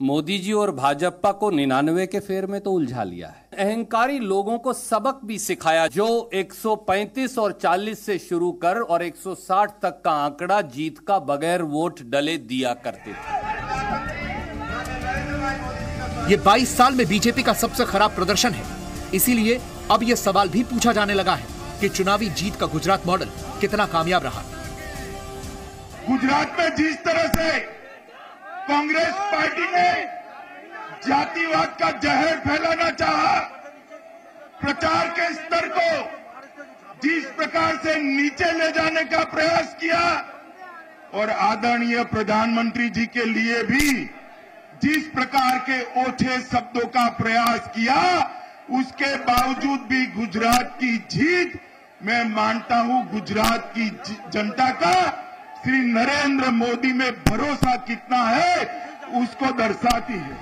मोदी जी और भाजपा को 99 के फेर में तो उलझा लिया है। अहंकारी लोगों को सबक भी सिखाया, जो 135 और 40 से शुरू कर और 160 तक का आंकड़ा जीत का बगैर वोट डले दिया करते थे। ये 22 साल में बीजेपी का सबसे खराब प्रदर्शन है। इसीलिए अब यह सवाल भी पूछा जाने लगा है कि चुनावी जीत का गुजरात मॉडल कितना कामयाब रहा। गुजरात में जिस तरह से कांग्रेस पार्टी ने जातिवाद का जहर फैलाना चाहा, प्रचार के स्तर को जिस प्रकार से नीचे ले जाने का प्रयास किया और आदरणीय प्रधानमंत्री जी के लिए भी जिस प्रकार के ओछे शब्दों का प्रयास किया, उसके बावजूद भी गुजरात की जीत, मैं मानता हूं गुजरात की जनता का श्री नरेंद्र मोदी में भरोसा कितना है उसको दर्शाती है।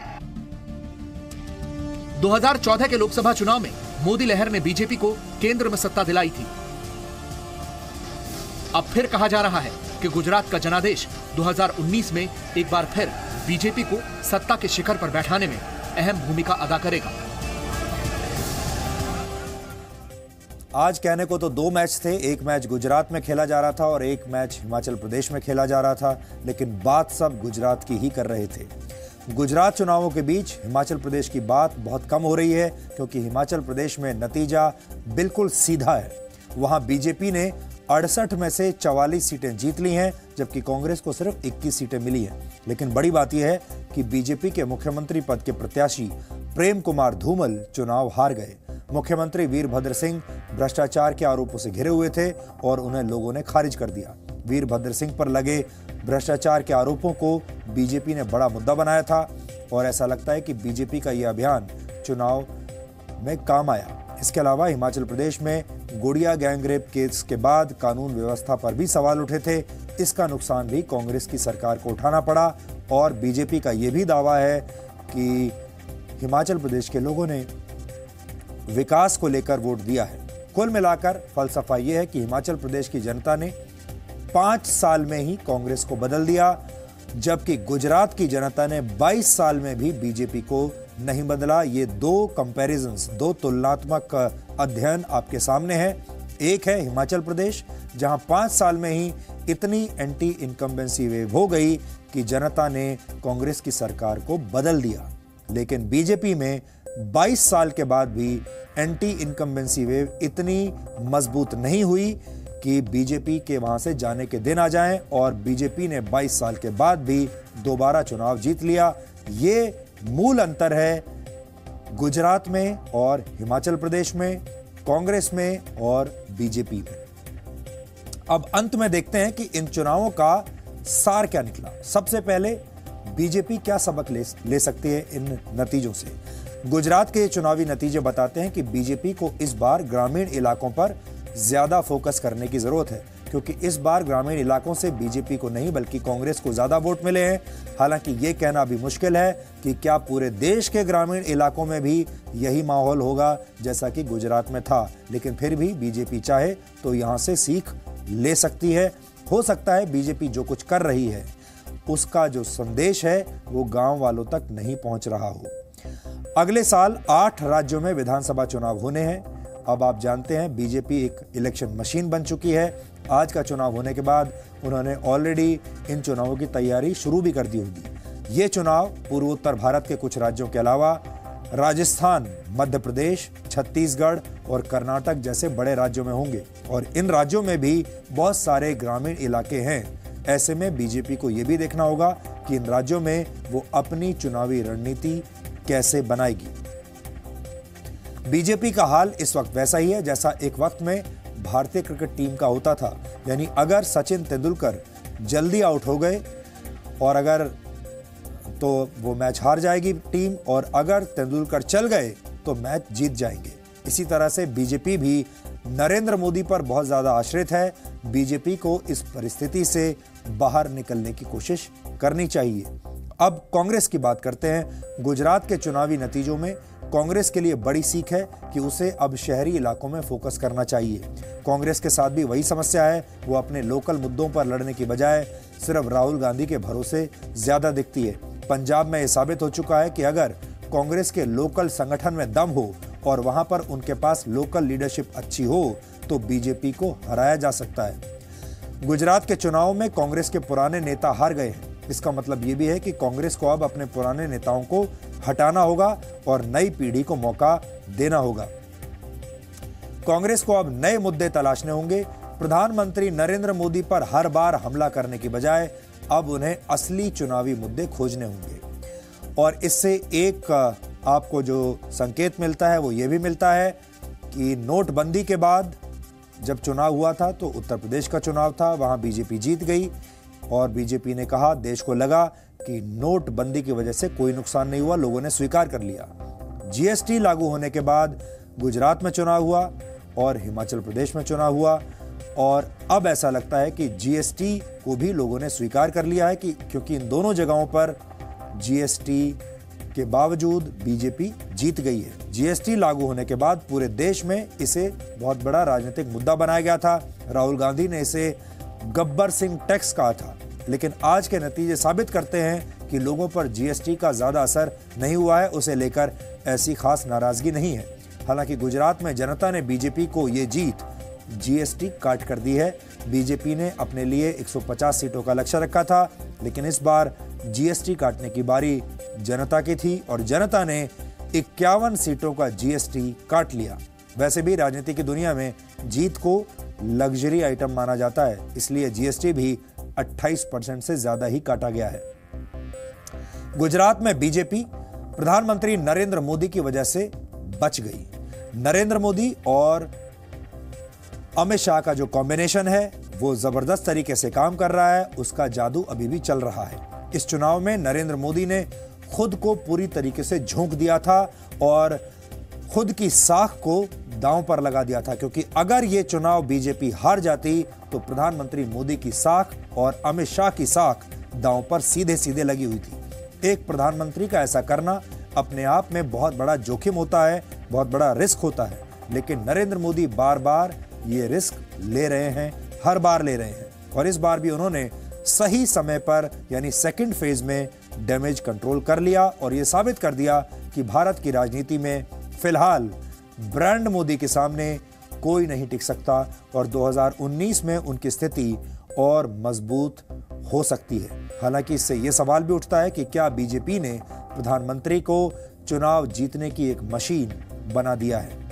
2014 के लोकसभा चुनाव में मोदी लहर ने बीजेपी को केंद्र में सत्ता दिलाई थी। अब फिर कहा जा रहा है कि गुजरात का जनादेश 2019 में एक बार फिर बीजेपी को सत्ता के शिखर पर बैठाने में अहम भूमिका अदा करेगा। आज कहने को तो 2 मैच थे, एक मैच गुजरात में खेला जा रहा था और एक मैच हिमाचल प्रदेश में खेला जा रहा था, लेकिन बात सब गुजरात की ही कर रहे थे। गुजरात चुनावों के बीच हिमाचल प्रदेश की बात बहुत कम हो रही है, क्योंकि हिमाचल प्रदेश में नतीजा बिल्कुल सीधा है। वहां बीजेपी ने 68 में से 44 सीटें जीत ली हैं, जबकि कांग्रेस को सिर्फ 21 सीटें मिली हैं। लेकिन बड़ी बात यह है कि बीजेपी के मुख्यमंत्री पद के प्रत्याशी प्रेम कुमार धूमल चुनाव हार गए। मुख्यमंत्री वीरभद्र सिंह भ्रष्टाचार के आरोपों से घिरे हुए थे और उन्हें लोगों ने खारिज कर दिया। वीरभद्र सिंह पर लगे भ्रष्टाचार के आरोपों को बीजेपी ने बड़ा मुद्दा बनाया था और ऐसा लगता है कि बीजेपी का यह अभियान चुनाव में काम आया। इसके अलावा हिमाचल प्रदेश में गुड़िया गैंगरेप केस के बाद कानून व्यवस्था पर भी सवाल उठे थे। इसका नुकसान भी कांग्रेस की सरकार को उठाना पड़ा और बीजेपी का यह भी दावा है कि हिमाचल प्रदेश के लोगों ने विकास को लेकर वोट दिया है। कुल मिलाकर फलसफा यह है कि हिमाचल प्रदेश की जनता ने 5 साल में ही कांग्रेस को बदल दिया, जबकि गुजरात की जनता ने 22 साल में भी बीजेपी को नहीं बदला। ये दो कंपैरिजंस, दो तुलनात्मक अध्ययन आपके सामने हैं। एक है हिमाचल प्रदेश, जहां 5 साल में ही इतनी एंटी इनकम्बेंसी वेव हो गई कि जनता ने कांग्रेस की सरकार को बदल दिया, लेकिन बीजेपी में 22 साल के बाद भी एंटी इनकम्बेंसी वेव इतनी मजबूत नहीं हुई कि बीजेपी के वहां से जाने के दिन आ जाएं और बीजेपी ने 22 साल के बाद भी दोबारा चुनाव जीत लिया। ये मूल अंतर है गुजरात में और हिमाचल प्रदेश में, कांग्रेस में और बीजेपी में। अब अंत में देखते हैं कि इन चुनावों का सार क्या निकला। सबसे पहले बीजेपी क्या सबक ले सकती है इन नतीजों से। गुजरात के चुनावी नतीजे बताते हैं कि बीजेपी को इस बार ग्रामीण इलाकों पर ज्यादा फोकस करने की जरूरत है, क्योंकि इस बार ग्रामीण इलाकों से बीजेपी को नहीं बल्कि कांग्रेस को ज्यादा वोट मिले हैं। हालांकि ये कहना भी मुश्किल है कि क्या पूरे देश के ग्रामीण इलाकों में भी यही माहौल होगा जैसा कि गुजरात में था, लेकिन फिर भी बीजेपी चाहे तो यहां से सीख ले सकती है। हो सकता है बीजेपी जो कुछ कर रही है उसका जो संदेश है वो गांव वालों तक नहीं पहुंच रहा हो। अगले साल 8 राज्यों में विधानसभा चुनाव होने हैं। अब आप जानते हैं बीजेपी एक इलेक्शन मशीन बन चुकी है। आज का चुनाव होने के बाद उन्होंने ऑलरेडी इन चुनावों की तैयारी शुरू भी कर दी होगी। ये चुनाव पूर्वोत्तर भारत के कुछ राज्यों के अलावा राजस्थान, मध्य प्रदेश, छत्तीसगढ़ और कर्नाटक जैसे बड़े राज्यों में होंगे और इन राज्यों में भी बहुत सारे ग्रामीण इलाके हैं। ऐसे में बीजेपी को यह भी देखना होगा कि इन राज्यों में वो अपनी चुनावी रणनीति कैसे बनाएगी। बीजेपी का हाल इस वक्त वैसा ही है जैसा एक वक्त में भारतीय क्रिकेट टीम का होता था, यानी अगर सचिन तेंदुलकर जल्दी आउट हो गए और अगर तो वो मैच हार जाएगी टीम, और अगर तेंदुलकर चल गए तो मैच जीत जाएंगे। इसी तरह से बीजेपी भी नरेंद्र मोदी पर बहुत ज्यादा आश्रित है। बीजेपी को इस परिस्थिति से बाहर निकलने की कोशिश करनी चाहिए। अब कांग्रेस की बात करते हैं। गुजरात के चुनावी नतीजों में कांग्रेस के लिए बड़ी सीख है कि उसे अब शहरी इलाकों में फोकस करना चाहिए। कांग्रेस के साथ भी वही समस्या है, वो अपने लोकल मुद्दों पर लड़ने की बजाय सिर्फ राहुल गांधी के भरोसे ज्यादा दिखती है। पंजाब में यह साबित हो चुका है कि अगर कांग्रेस के लोकल संगठन में दम हो और वहां पर उनके पास लोकल लीडरशिप अच्छी हो तो बीजेपी को हराया जा सकता है। गुजरात के चुनाव में कांग्रेस के पुराने नेता हार गए हैं। इसका मतलब ये भी है कि कांग्रेस को अब अपने पुराने नेताओं को हटाना होगा और नई पीढ़ी को मौका देना होगा। कांग्रेस को अब नए मुद्दे तलाशने होंगे। प्रधानमंत्री नरेंद्र मोदी पर हर बार हमला करने की बजाय अब उन्हें असली चुनावी मुद्दे खोजने होंगे। और इससे एक आपको जो संकेत मिलता है वो ये भी मिलता है कि नोटबंदी के बाद जब चुनाव हुआ था तो उत्तर प्रदेश का चुनाव था, वहां बीजेपी जीत गई और बीजेपी ने कहा, देश को लगा कि नोटबंदी की वजह से कोई नुकसान नहीं हुआ, लोगों ने स्वीकार कर लिया। जीएसटी लागू होने के बाद गुजरात में चुनाव हुआ और हिमाचल प्रदेश में चुनाव हुआ और अब ऐसा लगता है कि जीएसटी को भी लोगों ने स्वीकार कर लिया है कि क्योंकि इन दोनों जगहों पर जीएसटी के बावजूद बीजेपी जीत गई है। जीएसटी लागू होने के बाद पूरे देश में इसे बहुत बड़ा राजनीतिक मुद्दा बनाया गया था। राहुल गांधी ने इसे गब्बर सिंह टैक्स कहा था, लेकिन आज के नतीजे साबित करते हैं कि लोगों पर जीएसटी का ज्यादा असर नहीं हुआ है, उसे लेकर ऐसी खास नाराजगी नहीं है। हालांकि गुजरात में जनता ने बीजेपी को ये जीत जीएसटी काट कर दी है। बीजेपी ने अपने लिए 150 सीटों का लक्ष्य रखा था, लेकिन इस बार जीएसटी काटने की बारी जनता की थी और जनता ने 51 सीटों का जीएसटी काट लिया। वैसे भी राजनीति की दुनिया में जीत को लग्जरी आइटम माना जाता है, इसलिए जीएसटी भी 28% से ज्यादा ही काटा गया है। गुजरात में बीजेपी प्रधानमंत्री नरेंद्र मोदी की वजह से बच गई। नरेंद्र मोदी और अमित शाह का जो कॉम्बिनेशन है वो जबरदस्त तरीके से काम कर रहा है, उसका जादू अभी भी चल रहा है। इस चुनाव में नरेंद्र मोदी ने खुद को पूरी तरीके से झोंक दिया था और खुद की साख को दांव पर लगा दिया था, क्योंकि अगर ये चुनाव बीजेपी हार जाती तो प्रधानमंत्री मोदी की साख और अमित शाह की साख दांव पर सीधे सीधे लगी हुई थी। एक प्रधानमंत्री का ऐसा करना अपने आप में बहुत बड़ा जोखिम होता है, बहुत बड़ा रिस्क होता है, लेकिन नरेंद्र मोदी बार बार ये रिस्क ले रहे हैं, हर बार ले रहे हैं। और इस बार भी उन्होंने सही समय पर यानी सेकंड फेज में डैमेज कंट्रोल कर लिया और ये साबित कर दिया कि भारत की राजनीति में फिलहाल ब्रांड मोदी के सामने कोई नहीं टिक सकता और 2019 में उनकी स्थिति और मजबूत हो सकती है। हालांकि इससे यह सवाल भी उठता है कि क्या बीजेपी ने प्रधानमंत्री को चुनाव जीतने की एक मशीन बना दिया है।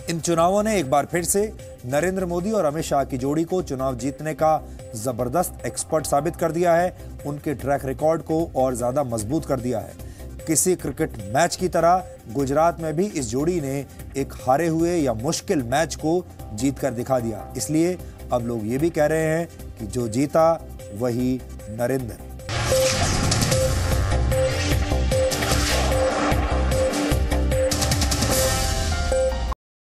इन चुनावों ने एक बार फिर से नरेंद्र मोदी और अमित शाह की जोड़ी को चुनाव जीतने का जबरदस्त एक्सपर्ट साबित कर दिया है, उनके ट्रैक रिकॉर्ड को और ज्यादा मजबूत कर दिया है। किसी क्रिकेट मैच की तरह गुजरात में भी इस जोड़ी ने एक हारे हुए या मुश्किल मैच को जीत कर दिखा दिया। इसलिए अब लोग ये भी कह रहे हैं कि जो जीता वही नरेंद्र।